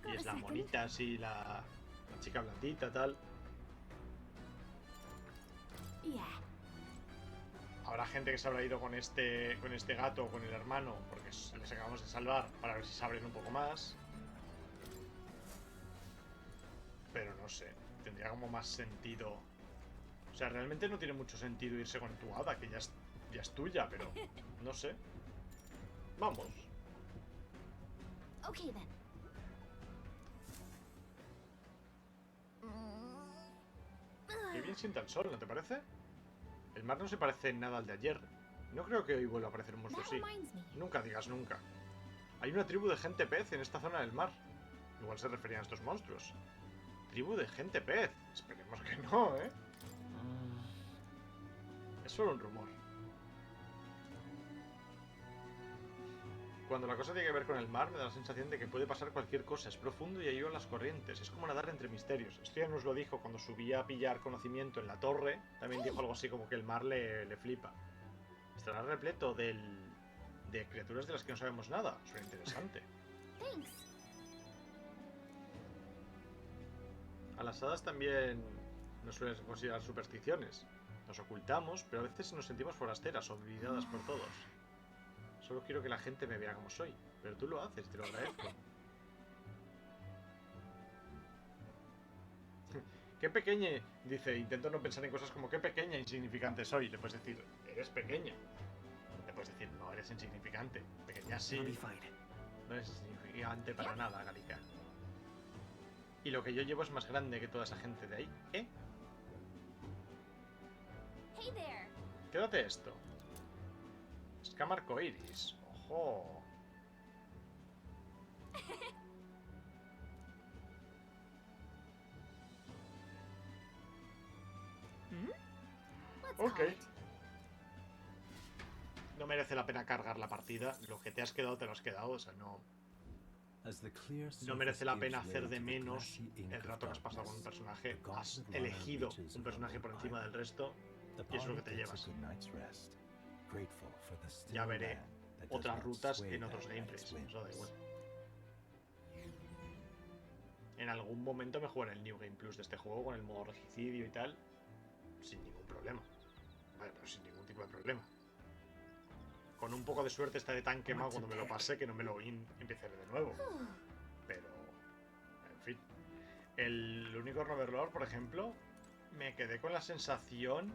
Y es la monita, así, la chica blandita, tal. Habrá gente que se habrá ido con este gato o con el hermano, porque les acabamos de salvar, para ver si se abren un poco más. Pero no sé, tendría como más sentido. O sea, realmente no tiene mucho sentido irse con tu hada, que ya es tuya, pero no sé. Vamos. Okay then. Qué bien sienta el sol, ¿no te parece? El mar no se parece en nada al de ayer. No creo que hoy vuelva a aparecer un monstruo así. Nunca digas nunca. Hay una tribu de gente pez en esta zona del mar. Igual se referían a estos monstruos. Tribu de gente pez. Esperemos que no, ¿eh? Es solo un rumor. Cuando la cosa tiene que ver con el mar, me da la sensación de que puede pasar cualquier cosa. Es profundo y ahí van las corrientes. Es como nadar entre misterios. Esto ya nos lo dijo cuando subía a pillar conocimiento en la torre. También dijo algo así como que el mar le flipa. Estará repleto de criaturas de las que no sabemos nada. Suena interesante. A las hadas también nos suelen considerar supersticiones. Nos ocultamos, pero a veces nos sentimos forasteras, olvidadas por todos. Solo quiero que la gente me vea como soy. Pero tú lo haces, te lo agradezco. Qué pequeña, dice, intento no pensar en cosas como qué pequeña e insignificante soy. Le puedes decir, eres pequeña. Le puedes decir, no eres insignificante. Pequeña sí. No eres insignificante para nada, Galika. Y lo que yo llevo es más grande que toda esa gente de ahí. ¿Eh? Hey there. Quédate esto. Escama arcoiris. Ojo. Ok. No merece la pena cargar la partida. Lo que te has quedado, te lo has quedado. O sea, no... no merece la pena hacer de menos el rato que has pasado con un personaje. Has elegido un personaje por encima del resto y es lo que te llevas. Ya veré otras rutas en otros gameplays. Eso da igual. En algún momento me jugaré el New Game Plus de este juego con el modo regicidio y tal. Sin ningún problema. Vale, pero sin ningún tipo de problema. Con un poco de suerte estaré tan quemado cuando me lo pase que no me lo empezaré de nuevo. Pero... en fin. El único Overlord, por ejemplo, me quedé con la sensación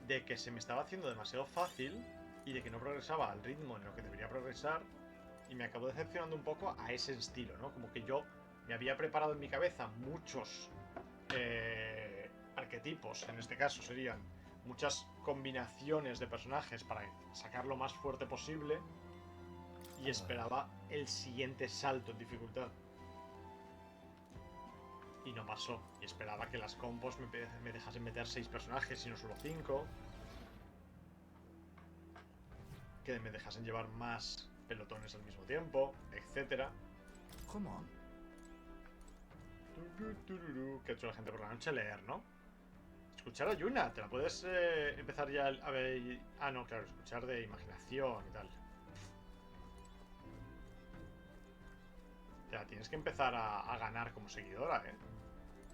de que se me estaba haciendo demasiado fácil y de que no progresaba al ritmo en lo que debería progresar, y me acabó decepcionando un poco a ese estilo, ¿no? Como que yo me había preparado en mi cabeza muchos arquetipos, en este caso serían muchas combinaciones de personajes para sacar lo más fuerte posible, y esperaba el siguiente salto en dificultad. Y no pasó. Y esperaba que las combos me dejasen meter 6 personajes y no solo 5. Que me dejasen llevar más pelotones al mismo tiempo, etcétera. Come on. ¿Qué ha hecho la gente por la noche? Leer, ¿no? Escuchar a Yuna. Te la puedes empezar ya a ver... ah, no, claro. Escuchar de imaginación y tal. Te la tienes que empezar a ganar como seguidora, ¿eh?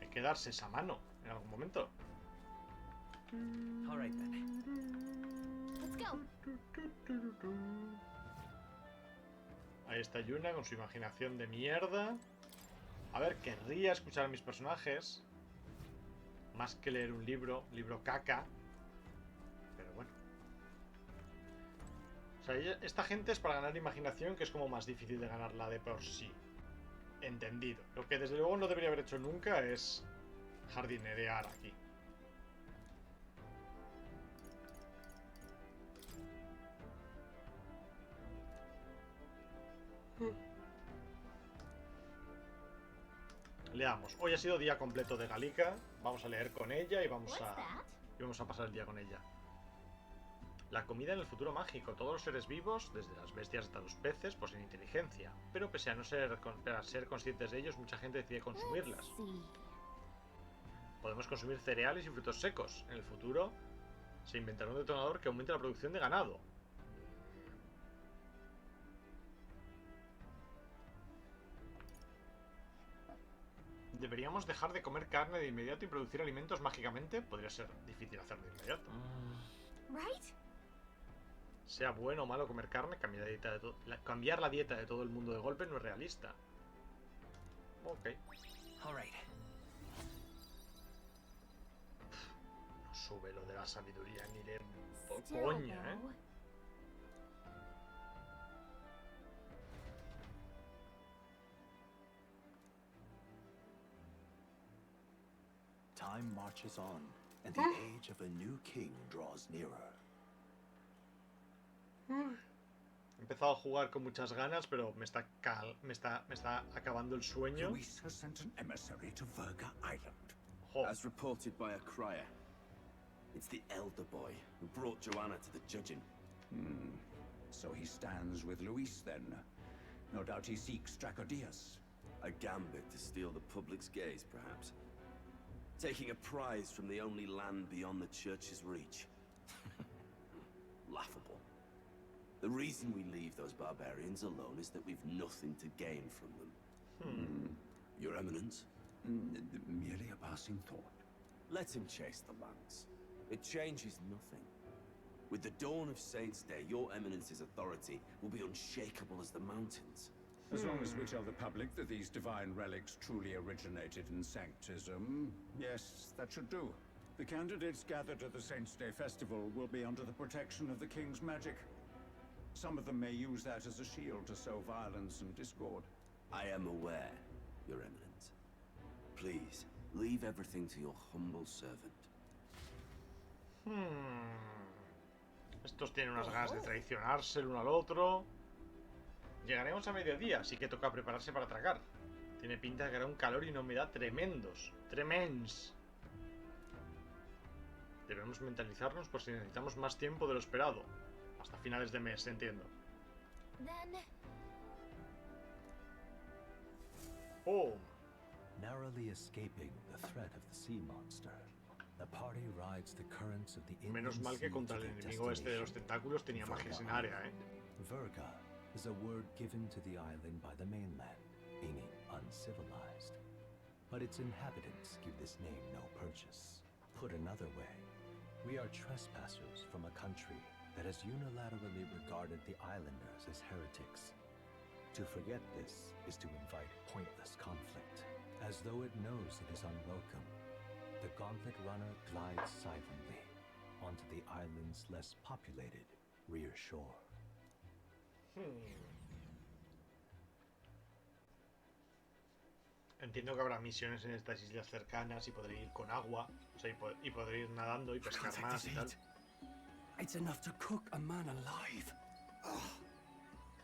Hay que darse esa mano en algún momento. All right then. Let's go. Ahí está Yuna con su imaginación de mierda. A ver, querría escuchar a mis personajes más que leer un libro caca. Pero bueno, O sea, esta gente es para ganar imaginación, que es como más difícil de ganarla de por sí. Entendido. Lo que desde luego no debería haber hecho nunca es jardinerear aquí. Leamos. Hoy ha sido día completo de Galica. Vamos a leer con ella y vamos a pasar el día con ella. La comida en el futuro mágico. Todos los seres vivos, desde las bestias hasta los peces, poseen inteligencia. Pero pese a no ser conscientes de ellos, mucha gente decide consumirlas. Podemos consumir cereales y frutos secos. En el futuro se inventará un detonador que aumente la producción de ganado. ¿Deberíamos dejar de comer carne de inmediato y producir alimentos mágicamente? Podría ser difícil hacerlo de inmediato. Sea bueno o malo comer carne, cambiar la dieta de todo el mundo de golpe no es realista. Ok. No sube lo de la sabiduría ni de coña, ¿eh? Time marches on, and the age of a new king draws nearer. He empezado a jugar con muchas ganas, pero me está acabando el sueño. Luis has sent an emissary to Verga Island. As reported by a crier. It's the elder boy who brought Joanna to the judging. So he stands with Luis then. No doubt he seeks Dracodias. A gambit to steal the public's gaze, perhaps. Taking a prize from the only land beyond the church's reach. Laughable. The reason we leave those barbarians alone is that we've nothing to gain from them. Your Eminence? Merely a passing thought. Let him chase the lance. It changes nothing. With the dawn of Saints' Day, your Eminence's authority will be unshakable as the mountains. As long as we tell the public that these divine relics truly originated in Sanctism, yes, that should do. The candidates gathered at the Saints' Day festival will be under the protection of the King's magic. Some of them may use that as a shield to sow violence and discord. I am aware, Your Eminence. Please, leave everything to your humble servant. Estos tienen unas ganas de traicionarse el uno al otro. Llegaremos a mediodía, así que toca prepararse para atracar. Tiene pinta de que hará un calor y una humedad tremendos. Tremens. Debemos mentalizarnos por si necesitamos más tiempo de lo esperado. Hasta finales de mes, entiendo. Oh. Narrowly escaping the threat of the sea monster, the party rides the currents of the Menos mal que contra el enemigo este de los tentáculos tenía magias en área, ¿eh? Verga is a word given to the island by the mainland, meaning uncivilized. But its inhabitants give this name no purchase. Put another way, we are trespassers from a country that has unilaterally regarded the islanders as heretics. To forget this is to invite pointless conflict, as though it knows it is unwelcome. The Gauntlet Runner glides silently onto the island's less populated rear shore. Entiendo que habrá misiones en estas islas cercanas y podré ir con agua, o sea, y podré ir nadando y pescar más y tal. It's enough to cook a man alive.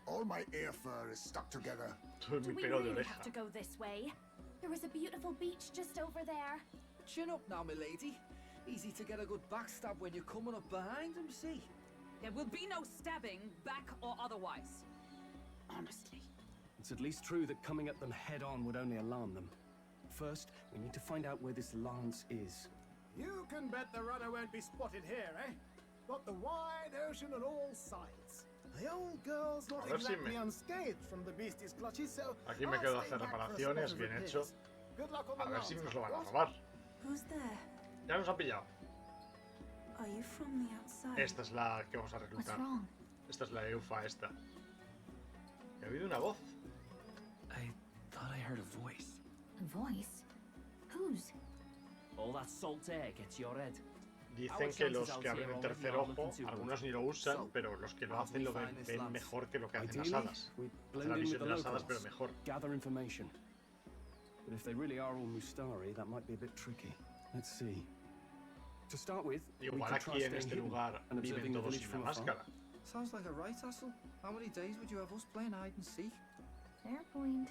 All my ear fur is stuck together. Todo mi pelo de oreja. Have to go this way. There is a beautiful beach just over there. Chin up now, milady. Easy to get a good backstab when you're coming up behind him, see? There will be no stabbing, back or otherwise. Honestly. It's at least true that coming at them head-on would only alarm them. First, we need to find out where this lance is. You can bet the runner won't be spotted here, eh? Got the wide ocean on all sides. The old girl's not exactly unscathed from the beastie's clutches, so aquí me quedo a hacer reparaciones, bien hecho. A ver si nos lo van a robar. Who's there? Ya nos han pillado. Are you from the outside? Esta es la que vamos a reclutar. Esta es la Eufa esta. He habido una voz. I thought I heard a voice. A voice? Whose? All that salt air gets your head. Dicen que los que abren el tercer ojo, algunos ni lo usan, pero los que lo hacen lo ven mejor que lo que hacen las hadas. Hacen la visión de las hadas, pero mejor. Gather information. But if they really are all Mustari, that might be a bit tricky. Let's see. To start with, igual aquí en este lugar viven todos sin la máscara. Sounds like a right hassle. How many days would you have us playing hide and seek? Fair point.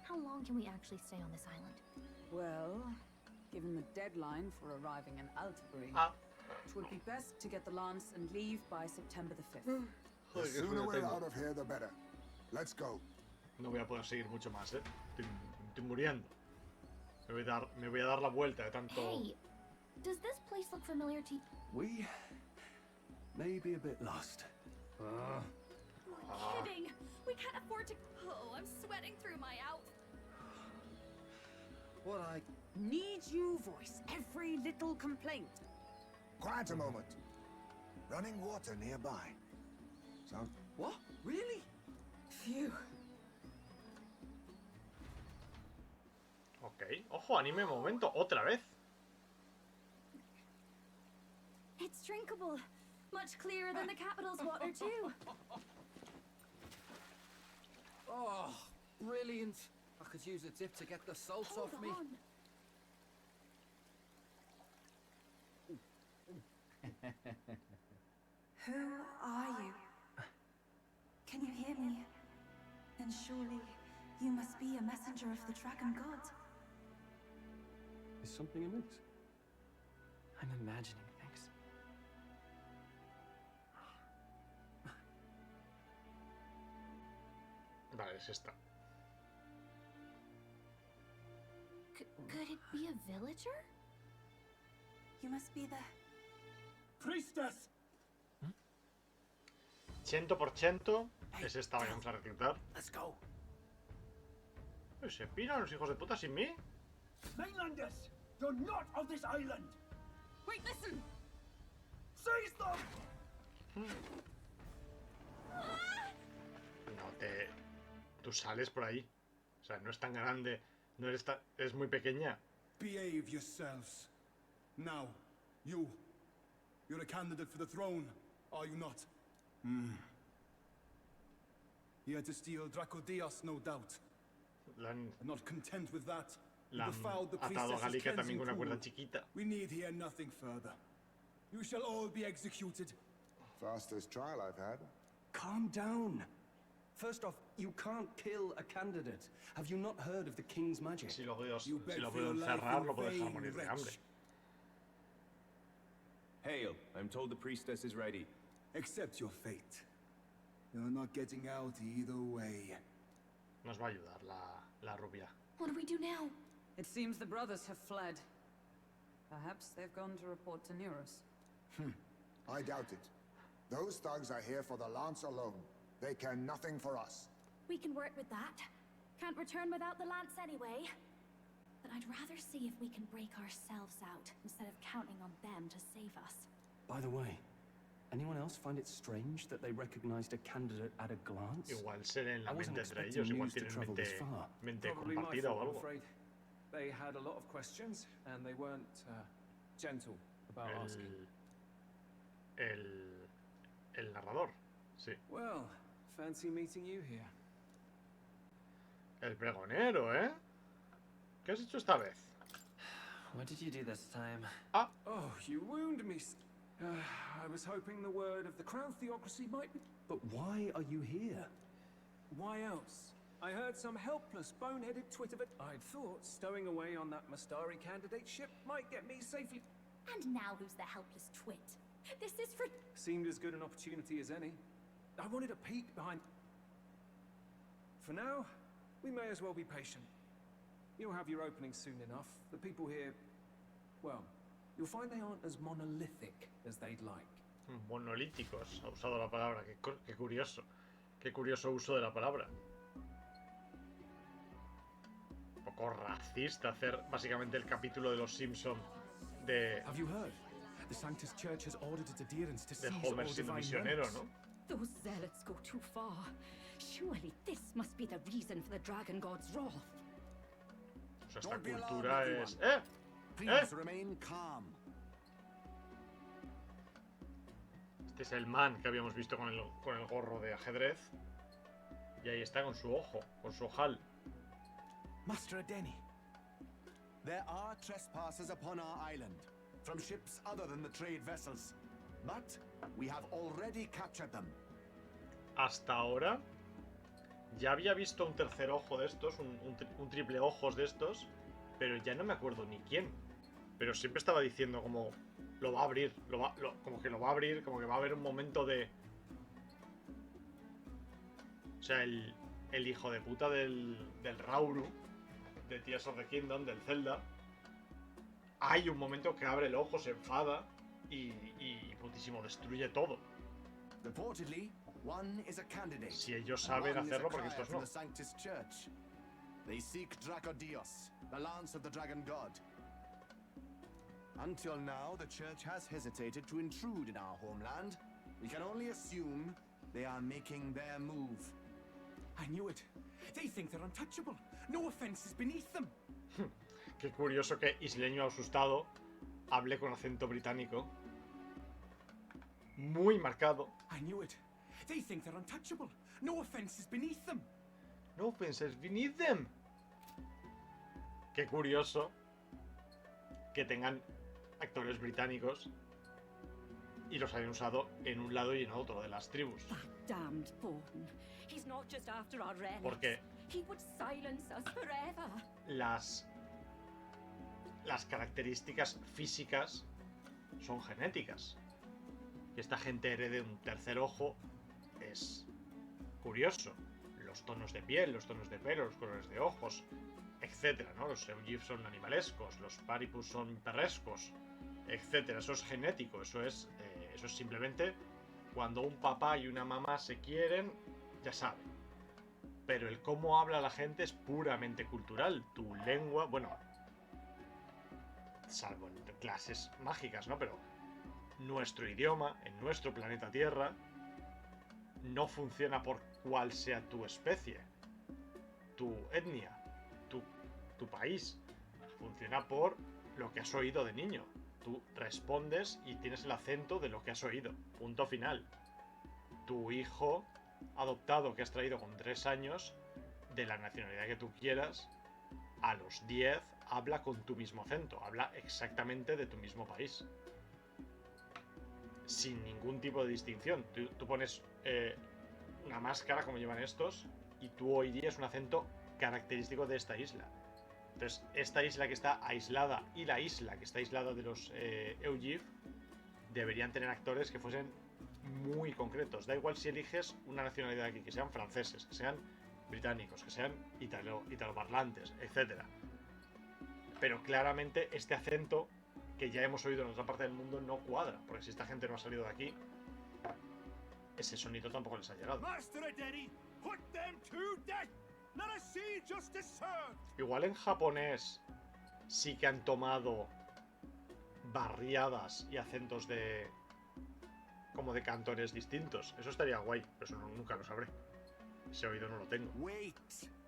How long can we actually stay on this island? Well, given the deadline for arriving in Altabury, it would be best to get the lance and leave by September the 5th. The sooner we're out of here, the better. Let's go. No voy a poder seguir mucho más, estoy muriendo. Me voy a dar la vuelta de tanto. Hey, does this place look familiar to you? We may be a bit lost. You're kidding. We can't afford to. Oh, I'm sweating through my outfit. What I need you voice every little complaint. Quiet a moment. Running water nearby. Sound. What? Really? Phew. Ok. Ojo, anime momento, otra vez. It's drinkable. Much clearer than the capital's water, too. Oh, brilliant. I could use a dip to get the salt off me. Who are you? Can you hear me? Then surely you must be a messenger of the dragon god. Is something amiss? I'm imagining things. Vale, es esta. Could it be a villager? You must be the priestess. 100% es esta la que vamos a reclutar. Let's go. ¿Se piran los hijos de puta sin mí? Mainlanders, you're not of this island. Wait, listen. Seize them. No te... Tú sales por ahí. O sea, no es tan grande. No eres tan... Es muy pequeña. Behave yourselves. Now, you're a candidate for the throne, are you not? Here to steal Dracodias, no doubt. Not content with that, you befouled the priestess's cleansing pool. We need hear nothing further. You shall all be executed. Fastest trial I've had. Calm down. First off, you can't kill a candidate. Have you not heard of the king's magic? Si lo puedo encerrar, lo puedo dejar morir de hambre. Hail, I'm told the priestess is ready. Accept your fate. You're not getting out either way. Nos va a ayudar la rubia. What do we do now? It seems the brothers have fled. Perhaps they've gone to report to Neros. I doubt it. Those thugs are here for the lance alone. They care nothing for us. We can work with that. Can't return without the lance anyway. But I'd rather see if we can break ourselves out instead of counting on them to save us. By the way, anyone else find it strange that they recognized a candidate at a glance? Igual se leen la mente entre ellos, igual tienen mente compartida o algo. They had a lot of questions and they weren't gentle about asking. El narrador, sí. Well, fancy meeting you here. El pregonero, ¿eh? ¿Qué has hecho esta vez? What did you do this time? Ah. Oh, you wound me. I was hoping the word of the crown theocracy might be... But why are you here? Why else? I heard some helpless, boneheaded twit of it. I'd thought stowing away on that Mustari candidate ship might get me safely... And now who's the helpless twit? This is for... Seemed as good an opportunity as any. I wanted a peek behind... For now, we may as well be patient. You'll have your opening soon enough. The people here... Well, you'll find they aren't as monolithic as they'd like. Monolíticos. Ha usado la palabra. Qué curioso. Qué curioso uso de la palabra. Un poco racista hacer básicamente el capítulo de los Simpsons de... Have you heard? The Sanctus Church has ordered its adherents to de seize Homer all siendo divine misionero, relics. ¿no? Those zealots go too far. Surely this must be the reason for the dragon god's wrath. O sea, esta cultura es... Please remain calm. Este es el man que habíamos visto con el gorro de ajedrez. Y ahí está con su ojo, con su ojal. Master Adeni, there are trespassers upon our island, from ships other than the trade vessels. But we have already captured them. Hasta ahora ya había visto un tercer ojo de estos, un triple ojos de estos, pero ya no me acuerdo ni quién. Pero siempre estaba diciendo como lo va a abrir, como que lo va a abrir, como que va a haber un momento de... O sea, el hijo de puta del Rauru, de Tears of the Kingdom, del Zelda, hay un momento que abre el ojo, se enfada y putísimo, destruye todo. Si ellos saben hacerlo, porque estos no. They seek Dracodios, the lance of the dragon god. Until now, the church has hesitated to intrude in our homeland. We can only assume they are making their move. I knew it. They think they're untouchable. No offense is beneath them. Qué curioso que isleño asustado hable con acento británico. Muy marcado. I knew it. They think they're untouchable. No offense is beneath them. No offense is beneath them. Qué curioso que tengan actores británicos y los hayan usado en un lado y en otro de las tribus. Porque las características físicas son genéticas. Que esta gente herede un tercer ojo es curioso. Los tonos de piel, los tonos de pelo, los colores de ojos, etcétera, ¿no? Los Eugif son animalescos, los Paripus son perrescos, etcétera. Eso es genético, eso es simplemente cuando un papá y una mamá se quieren, ya saben. Pero el cómo habla la gente es puramente cultural. Tu lengua, bueno, salvo en clases mágicas, ¿no? Pero nuestro idioma, en nuestro planeta Tierra, no funciona por cuál sea tu especie, tu etnia, tu país. Funciona por lo que has oído de niño. Tú respondes y tienes el acento de lo que has oído. Punto final. Tu hijo adoptado que has traído con 3 años, de la nacionalidad que tú quieras, a los 10 habla con tu mismo acento. Habla exactamente de tu mismo país. Sin ningún tipo de distinción. Tú pones una máscara como llevan estos y tú oirías un acento característico de esta isla. Entonces, esta isla que está aislada y la isla que está aislada de los Eugif deberían tener actores que fuesen muy concretos. Da igual si eliges una nacionalidad aquí, que sean franceses, que sean británicos, que sean italoparlantes, etc. Pero claramente este acento que ya hemos oído en otra parte del mundo no cuadra, porque si esta gente no ha salido de aquí, ese sonido tampoco les ha llegado. Igual en japonés sí que han tomado barriadas y acentos de como de cantones distintos. Eso estaría guay, pero eso nunca lo sabré. Ese oído no lo tengo. Wait,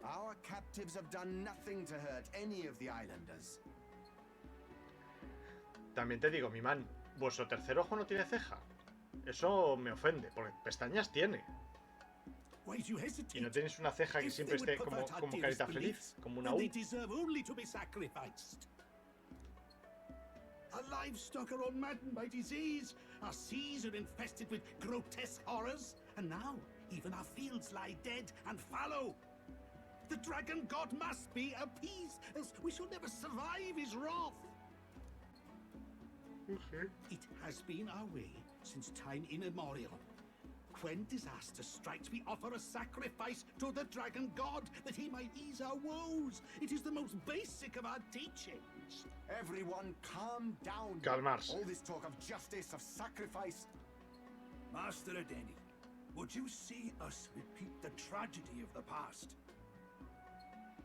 our captives have done nothing to hurt any of the islanders. También te digo, mi man, vuestro tercer ojo no tiene ceja. Eso me ofende, porque pestañas tiene. Y no tenéis una ceja que siempre esté como carita feliz, como una U. Our livestock are all maddened by disease. Our seas are infested with grotesque horrors. And now, even our fields lie dead and fallow. The dragon god must be appeased, else we shall never survive his wrath. It has been our way since time immemorial. When disaster strikes, we offer a sacrifice to the dragon god that he might ease our woes. It is the most basic of our teachings. Everyone calm down. Calmarse. All this talk of justice, of sacrifice. Master Adeni, would you see us repeat the tragedy of the past?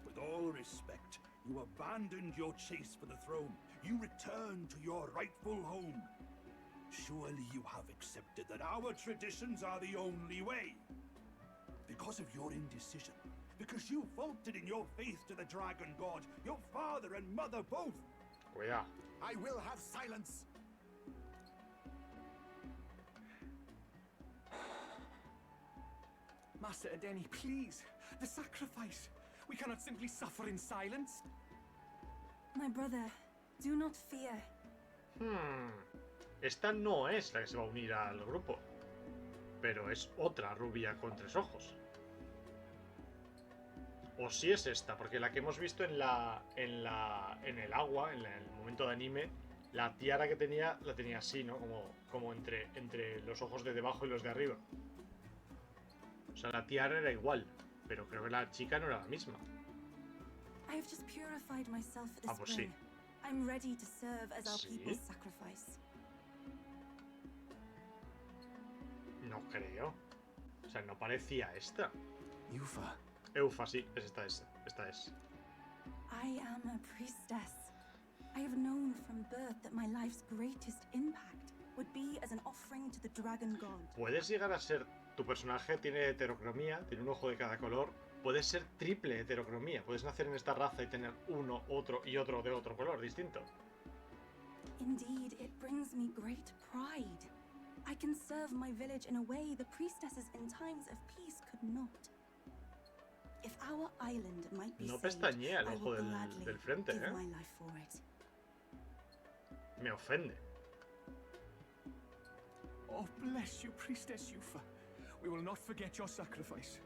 With all respect, you abandoned your chase for the throne. You returned to your rightful home. Surely you have accepted that our traditions are the only way. Because of your indecision, because you faltered in your faith to the dragon god, your father and mother both. I will have silence. Master Edeni, please. The sacrifice. We cannot simply suffer in silence. My brother, do not fear. Esta no es la que se va a unir al grupo, pero es otra rubia con 3 ojos. O sí es esta, porque la que hemos visto en el agua, en el momento de anime, la tiara que tenía, la tenía así, ¿no? Como entre los ojos de debajo y los de arriba. O sea, la tiara era igual, pero creo que la chica no era la misma. I have just purified myself for this Pues sí. ring. I'm ready to serve as our ¿Sí? people's sacrifice. No creo. O sea, no parecía esta. Yufa. Eufa, sí, esta es. I am a priestess. I have known from birth that my life's greatest impact would be as an offering to the dragon god. Puedes llegar a ser... Tu personaje tiene heterocromía, tiene un ojo de cada color. Puedes ser triple heterocromía. Puedes nacer en esta raza y tener uno, otro y otro de otro color distinto. Indeed, it brings me great pride. I can serve my village in a way the priestesses in times of peace could not. If our island might be No saved, pestañea el I ojo will gladly del frente, give ¿eh? my life for it. Me ofende. Oh, bless you, Priestess Yufa. We will not forget your sacrifice.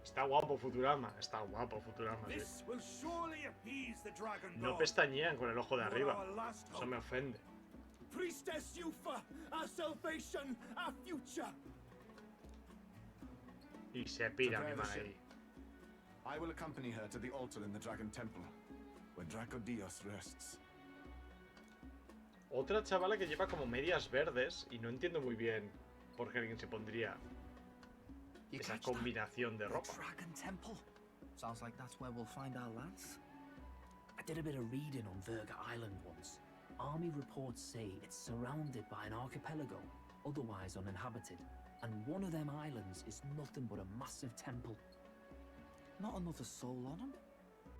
Está guapo Futurama, sí. This will surely appease the dragon No god. pestañean con el ojo de You are arriba. our last Eso hope. me ofende. Priestess Yufa, our salvation, our future. Y se pira mi Prepare the madre ship. ahí. I will accompany her to the altar in the Dragon Temple, where Dracodios rests. Otra chavala que lleva como medias verdes y no entiendo muy bien por qué alguien se pondría esa combinación de ropa. Dragon Temple. Sounds like that's where we'll find our lance. I did a bit of reading on Verga Island once. Army reports say it's surrounded by an archipelago, otherwise uninhabited, and one of them islands is nothing but a massive temple. Not another soul on them.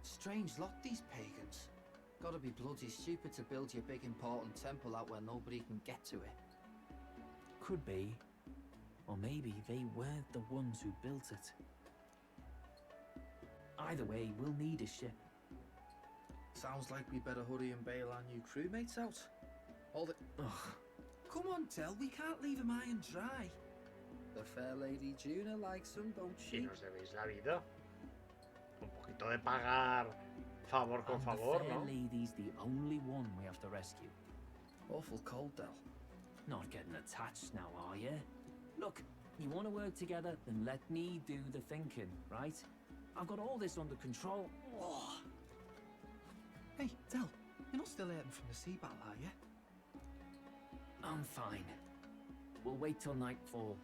Strange lot, these pagans. Gotta be bloody stupid to build your big important temple out where nobody can get to it. Could be. Or maybe they weren't the ones who built it. Either way, we'll need a ship. Sounds like we better hurry and bail our new crewmates out. All the... Ugh. Come on, Tell, we can't leave them high and dry. The fair lady Juna likes them, don't Y she? nos debéis la vida. Un poquito de pagar favor con And favor, the fair ¿no? lady's the only one we have to rescue. Awful cold, Del. Not getting attached now, are you? Look, you want to work together, then let me do the thinking, right? I've got all this under control. Oh. Hey, Del, you're not still hurting from the sea battle, are you? I'm fine. We'll wait till night for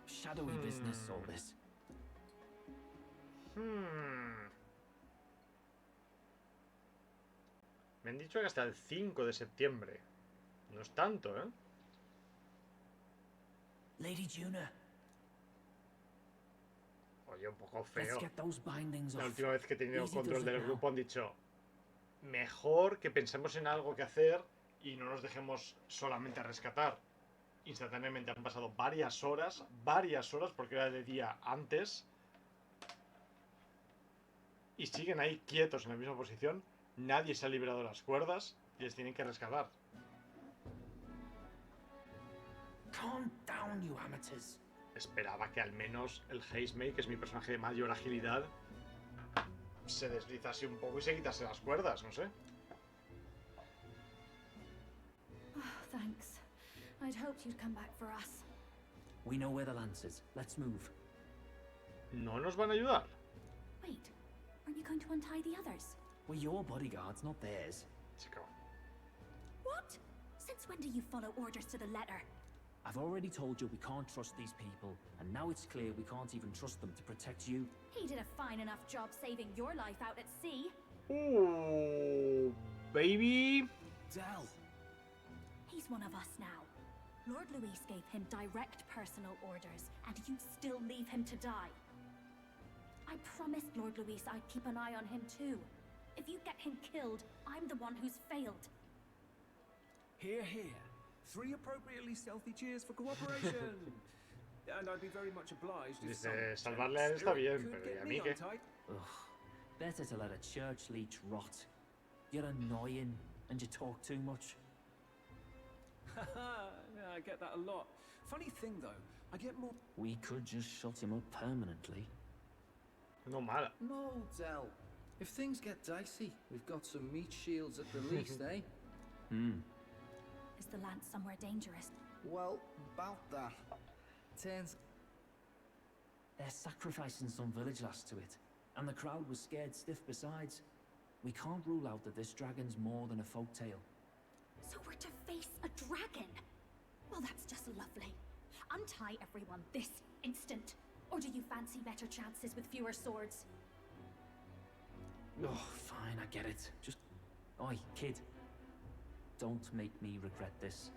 shadowy business, all this. Me han dicho que hasta el 5 de septiembre. No es tanto, ¿eh? Lady Juna. Oye, un poco Let's feo. get those bindings La off. última vez que he tenido Easy control does it del now. grupo han dicho mejor que pensemos en algo que hacer y no nos dejemos solamente a rescatar. Instantáneamente han pasado varias horas porque era de día antes y siguen ahí quietos en la misma posición. Nadie se ha liberado de las cuerdas y les tienen que rescatar. Calm down, you amateurs. Esperaba que al menos el Hazemate, que es mi personaje de mayor agilidad, se deslizase un poco y se quitase las cuerdas, no sé. Oh, thanks. I'd hoped you'd come back for us. We know where the lance is. Let's move. ¿No nos van a ayudar? Wait, aren't you going to untie the others? We're your bodyguards, not theirs. Chico. What? Since when do you follow orders to the letter? I've already told you we can't trust these people, and now it's clear we can't even trust them to protect you. He did a fine enough job saving your life out at sea. Oh, baby. Del. He's one of us now. Lord Luis gave him direct personal orders, and you still leave him to die. I promised Lord Luis I'd keep an eye on him too. If you get him killed, I'm the one who's failed. Hear, hear. 3 appropriately stealthy cheers for cooperation. and I'd be very much obliged if some Dice, salvarle a él está bien, could pero ¿y get a me mí qué? untied. Ugh, better to let a church leech rot. You're annoying, and you talk too much. Yeah, I get that a lot. Funny thing though, I get more. We could just shut him up permanently. No mala. No, Del. If things get dicey, we've got some meat shields at the least, eh? Is the lance somewhere dangerous? Well, about that. Turns. They're sacrificing some village lass to it, and the crowd was scared stiff besides. We can't rule out that this dragon's more than a folktale. So we're to face a dragon? Well, that's just lovely. Untie everyone this instant. Or do you fancy better chances with fewer swords? Oh, fine, I get it. Just... Oi, kid. Don't make me regret this.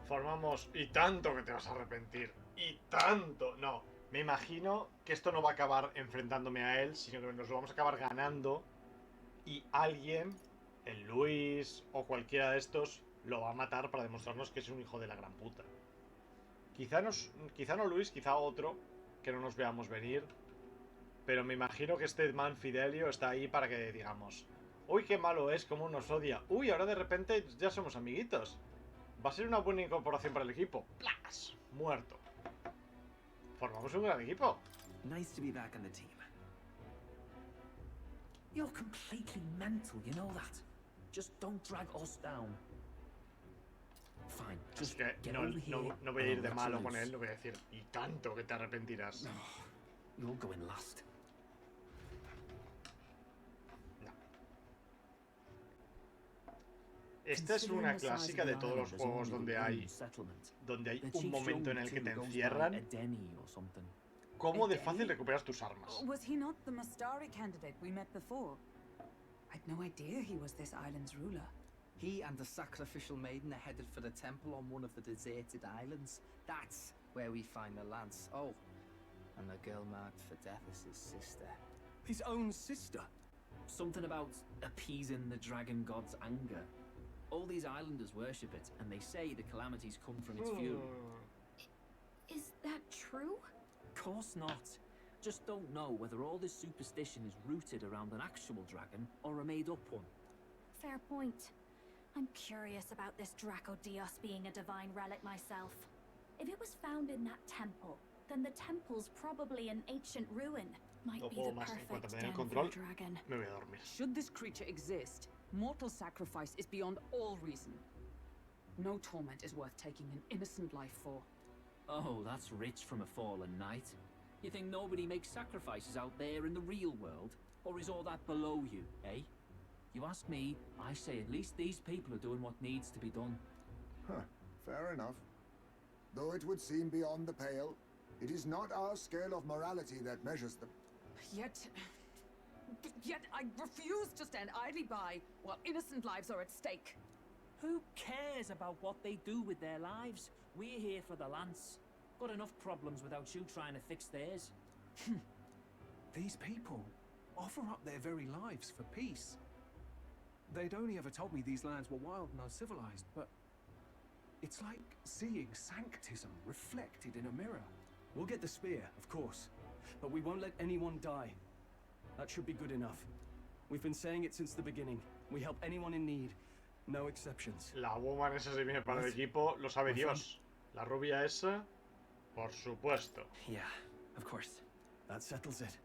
Formamos... Y tanto que te vas a arrepentir. Y tanto... No, me imagino que esto no va a acabar enfrentándome a él, sino que nos lo vamos a acabar ganando. Y alguien, el Luis o cualquiera de estos, lo va a matar para demostrarnos que es un hijo de la gran puta. Quizá no Luis, quizá otro, que no nos veamos venir. Pero me imagino que este man Fidelio está ahí para que digamos: uy, qué malo es, cómo nos odia. Uy, ahora de repente ya somos amiguitos. Va a ser una buena incorporación para el equipo. ¡Plas! Muerto. Formamos un gran equipo. Nice to be back on the team. You're completely mental, you know that. Just don't drag us down. Fine, just es que no voy a ir de malo con él, no voy a decir, y tanto que te arrepentirás. You're going last. Esta es una clásica de todos los juegos donde hay un momento en el que te encierran. ¿Cómo de fácil recuperas tus armas? Was he not the Mustari candidate we met before? I'd no idea he was this island's ruler. He and the sacrificial maiden are headed for the temple on one of the deserted islands. That's where we find the lance. Oh, and the girl marked for death is his sister. His own sister? Something about appeasing the dragon god's anger. All these islanders worship it, and they say the calamities come from its fury. Is that true? Of course not. Just don't know whether all this superstition is rooted around an actual dragon or a made-up one. Fair point. I'm curious about this Draco Dios being a divine relic myself. If it was found in that temple, then the temple's probably an ancient ruin. Might be the perfect den for a dragon. Me voy a dormir. Should this creature exist, mortal sacrifice is beyond all reason. No torment is worth taking an innocent life for. Oh, that's rich from a fallen knight. You think nobody makes sacrifices out there in the real world? Or is all that below you, eh? You ask me, I say at least these people are doing what needs to be done. Huh, fair enough. Though it would seem beyond the pale, it is not our scale of morality that measures them. Yet I refuse to stand idly by while innocent lives are at stake. Who cares about what they do with their lives? We're here for the lance. Got enough problems without you trying to fix theirs. These people offer up their very lives for peace. They'd only ever told me these lands were wild and uncivilized, but it's like seeing sanctism reflected in a mirror. We'll get the spear, of course, but we won't let anyone die. That should be good enough. We've been saying it since the beginning. We help anyone in need, no exceptions. La woman esa se viene para el equipo, lo sabe Dios. La rubia esa, por supuesto. Yeah, of course. That settles it.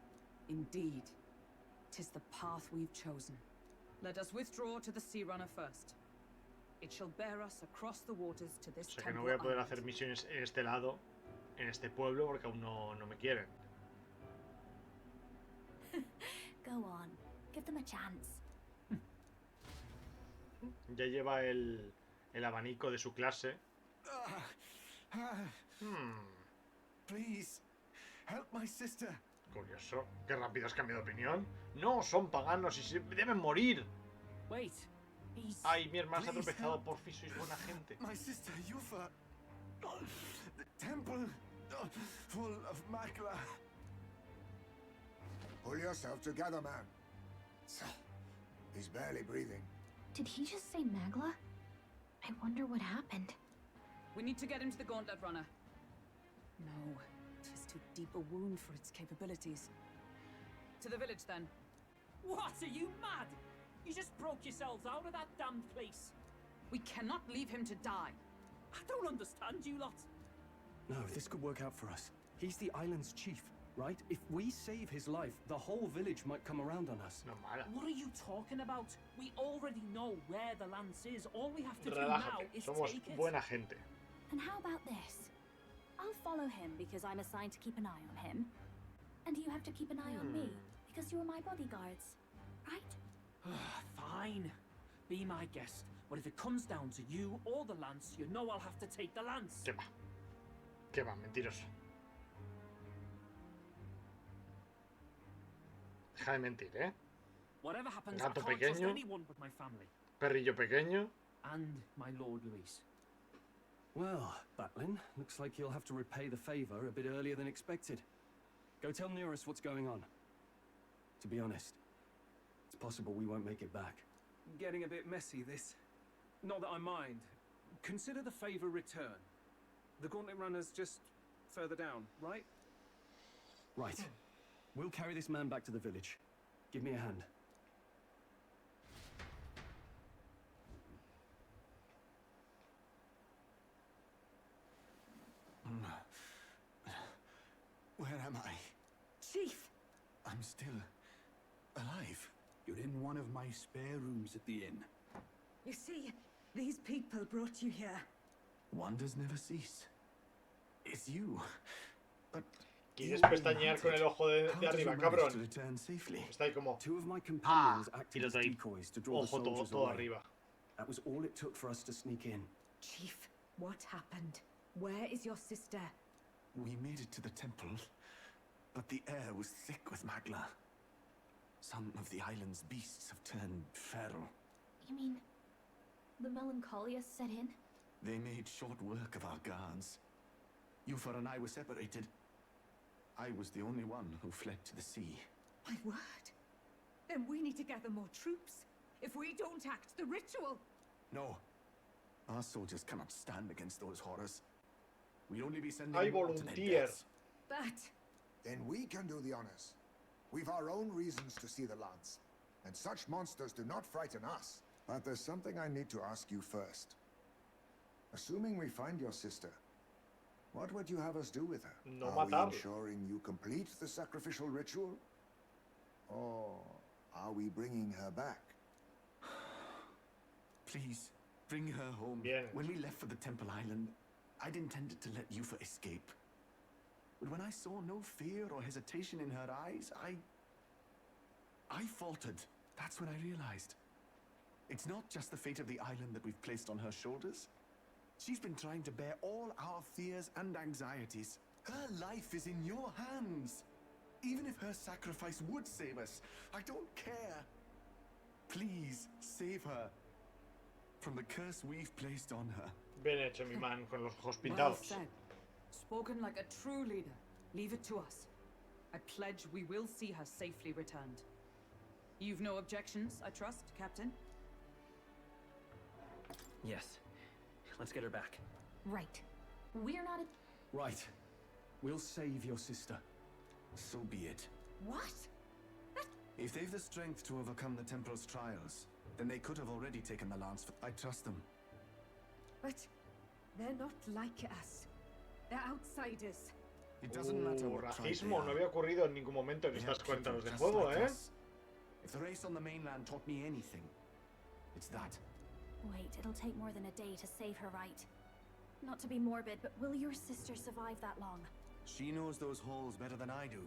Indeed. 'Tis the path we've chosen. Let us withdraw to the Sea Runner first. It shall bear us across the waters to this temple. O sea que no voy a poder hacer misiones en este lado, en este pueblo, porque aún no me quieren. Go on, give them a chance. Ya lleva el abanico de su clase. Please, help my sister. Curioso, qué rápido has cambiado de opinión. No, son paganos y deben morir. Wait. Ay, mi hermana se ha tropezado, por fin sois buena gente. My sister Yufa. The temple full of Makla. Pull yourself together, man. He's barely breathing. Did he just say Magla? I wonder what happened. We need to get him to the Gauntlet Runner. No, it is too deep a wound for its capabilities. To the village, then. What? Are you mad? You just broke yourselves out of that damned place. We cannot leave him to die. I don't understand you lot. No, this could work out for us. He's the island's chief, right? If we save his life, the whole village might come around on us. What are you talking about? We already know where the lance is. All we have to do now is Somos take it. buena gente. And how about this? I'll follow him because I'm assigned to keep an eye on him. And you have to keep an eye on me because you're my bodyguards, right? Fine. Be my guest. But if it comes down to you or the lance, you know I'll have to take the lance. ¿Qué va? ¿Qué va? Mentiroso. Deja de mentir, ¿eh? Whatever happens, Gato I can't trust pequeño. anyone but my family. Perrillo pequeño. And my Lord Luis. Well, Batlin, looks like you'll have to repay the favor a bit earlier than expected. Go tell Nearest what's going on. To be honest, it's possible we won't make it back. Getting a bit messy, this. Not that I mind. Consider the favor returned. The gauntlet runner's just further down, right? Right. We'll carry this man back to the village. Give me a hand. Where am I? Chief! I'm still alive. You're in one of my spare rooms at the inn. You see, these people brought you here. Wonders never cease. It's you. But ¿Quieres pestañear con el ojo de arriba, cabrón? Está ahí como... Two of my companions acted as ahí. decoys to draw the Ojo soldiers todo away. arriba. That was all it took for us to sneak in. Chief, what happened? Where is your sister? We made it to the temple, but the air was thick with magla. Some of the island's beasts have turned feral. You mean the melancholia set in? They made short work of our guards. Yufor and I were separated. I was the only one who fled to the sea. My word. Then we need to gather more troops. If we don't act, the ritual... No. Our soldiers cannot stand against those horrors. We'd only be sending Hay more to their volunteers. deaths. But... Then we can do the honors. We've our own reasons to see the lance, and such monsters do not frighten us. But there's something I need to ask you first. Assuming we find your sister, what would you have us do with her? No Are we matarla. ensuring you complete the sacrificial ritual? Or are we bringing her back? Please, bring her home. Bien. When we left for the Temple Island, I'd intended to let Yufa escape. But when I saw no fear or hesitation in her eyes, I faltered. That's when I realized. It's not just the fate of the island that we've placed on her shoulders. She's been trying to bear all our fears and anxieties. Her life is in your hands. Even if her sacrifice would save us, I don't care. Please, save her from the curse we've placed on her. Bien hecho, mi man, con los ojos Well pintados. said. Spoken like a true leader. Leave it to us. I pledge we will see her safely returned. You've no objections, I trust, Captain? Yes. Let's get her back. Right. We're not Right. We'll save your sister. So be it. What? If they've the strength to overcome the Temple's trials, then they could have already taken the lance. I trust them. But they're not like us. They're outsiders. It doesn't matter what tribe they Racismo no are. había ocurrido en ningún momento en They estas are 40 horas de people juego, just ¿eh? like us. If the race on the mainland taught me anything, it's that. Wait, it'll take more than a day to save her, right? Not to be morbid, but will your sister survive that long? She knows those halls better than I do.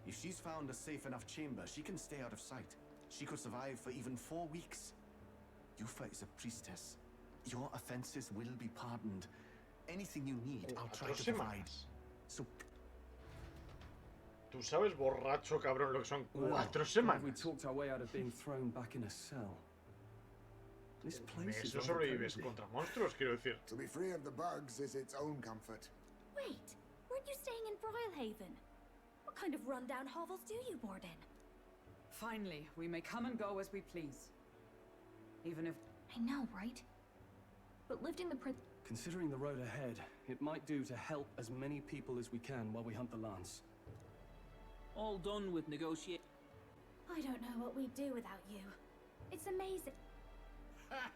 If she's found a safe enough chamber, she can stay out of sight. She could survive for even 4 weeks. Yufa is a priestess. Your offenses will be pardoned. Anything you need, I'll try to provide. So Tú sabes, borracho cabrón, lo que son 4 Well, we semanas. talked our way out of being thrown back in a cell. This place is Eso sobrevives contra monstruos, quiero decir. To be free of the bugs is its own comfort. Wait, weren't you staying in Broilhaven? What kind of rundown hovels do you board in? Finally, we may come and go as we please. Even if... I know, right? But lifting the Considering the road ahead, it might do to help as many people as we can while we hunt the lance. All done with negotiate. I don't know what we'd do without you. It's amazing. Ha!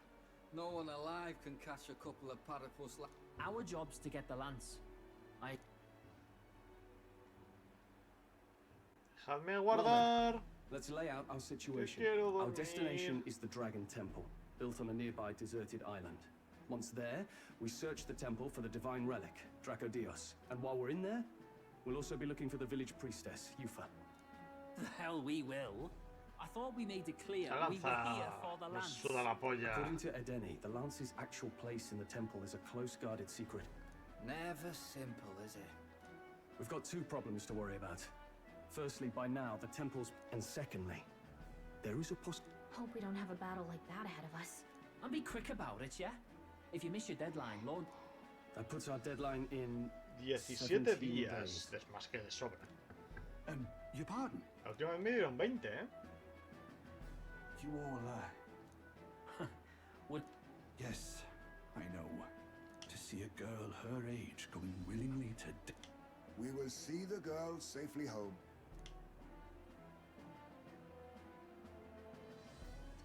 No one alive can catch a couple of platypus. Our job's to get the lance. Dejadme guardar. Let's lay out our situation. Our destination is the Dragon Temple, built on a nearby deserted island. Once there, we search the temple for the divine relic, Dracodios. And while we're in there, we'll also be looking for the village priestess, Yufa. The hell we will. I thought we made it clear we were here for the lance. According to Edeni, the lance's actual place in the temple is a close-guarded secret. Never simple, is it? We've got two problems to worry about. Firstly, by now, the temple's... And secondly, there is a Hope we don't have a battle like that ahead of us. And be quick about it, yeah? If you miss your deadline, Lord... That puts our deadline in... 17 días. Es más que de sobra. Your pardon? La última vez me dieron 20, ¿eh? You all, What? Yes, I know. To see a girl her age going willingly to... We will see the girl safely home.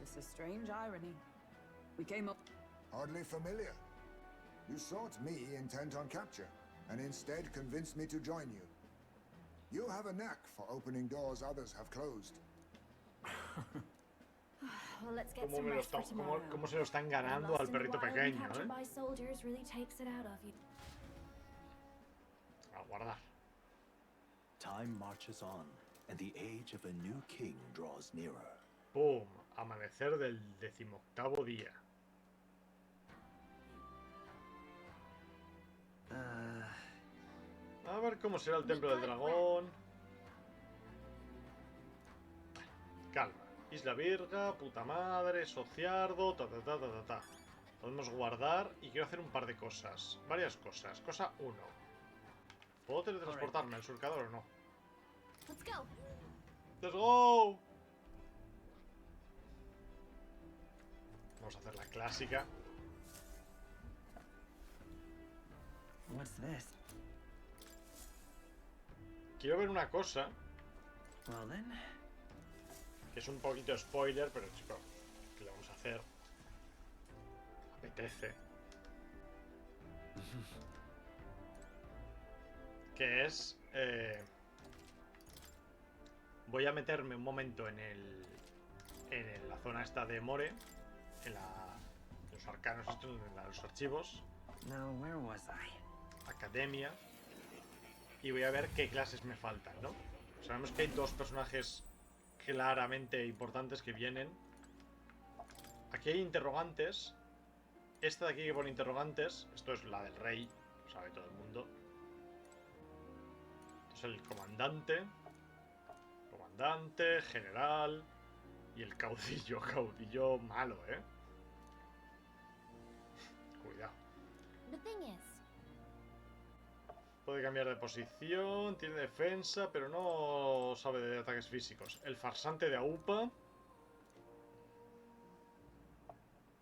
It's a strange irony. We came up... Hardly familiar. You sought me intent on capture, and instead convinced me to join you. You have a knack for opening doors others have closed. Well, let's get some rest for tomorrow. ¿Cómo se lo están ganando al perrito pequeño, Captured by soldiers really takes it out of you. A guardar. Time marches on, and the age of a new king draws nearer. ¡Pum! Amanecer del 18º día. A ver cómo será el templo del dragón. Calma. Isla Virga, puta madre, Sociardo, ta. Podemos guardar y quiero hacer un par de cosas. Varias cosas. Cosa 1. ¿Puedo teletransportarme al surcador o no? Let's go. ¡Let's go! Vamos a hacer la clásica. What's this? Quiero ver una cosa. Well then. Que es un poquito spoiler, pero chicos, ¿qué le vamos a hacer? Apetece. Que es... voy a meterme un momento en la zona esta de More, en los arcanos, en los archivos. Now, where was I? Academia. Y voy a ver qué clases me faltan, ¿no? Sabemos que hay dos personajes claramente importantes que vienen. Aquí hay interrogantes. Esta de aquí que pone interrogantes, esto es la del rey, lo sabe todo el mundo. Esto es el comandante, general y el caudillo malo, ¿eh? Cuidado. The thing is, puede cambiar de posición, tiene defensa, pero no sabe de ataques físicos. El farsante de Aupa.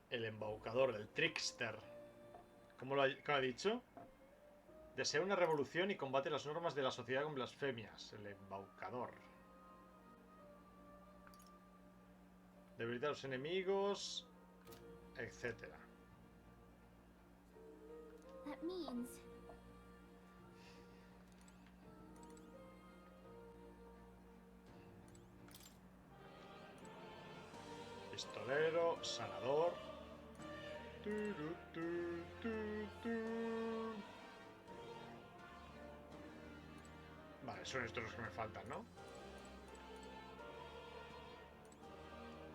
El embaucador, el trickster. ¿Cómo lo ha dicho? Desea una revolución y combate las normas de la sociedad con blasfemias. El embaucador. Debilitar a los enemigos, etcétera. that means Pistolero, sanador. Vale, son estos los que me faltan, ¿no?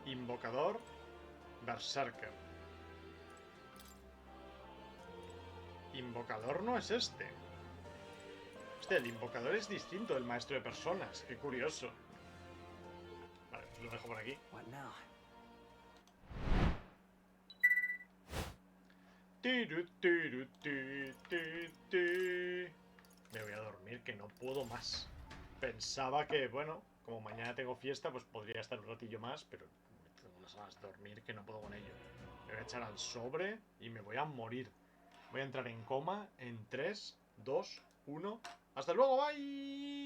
Invocador, Berserker. Invocador no es este. Hostia, el invocador es distinto del maestro de personas. Qué curioso. Vale, pues lo dejo por aquí. Me voy a dormir, que no puedo más. Pensaba que, bueno, como mañana tengo fiesta, pues podría estar un ratillo más, pero tengo unas ganas de dormir que no puedo con ello. Me voy a echar al sobre y me voy a morir. Voy a entrar en coma en 3, 2, 1. ¡Hasta luego! ¡Bye!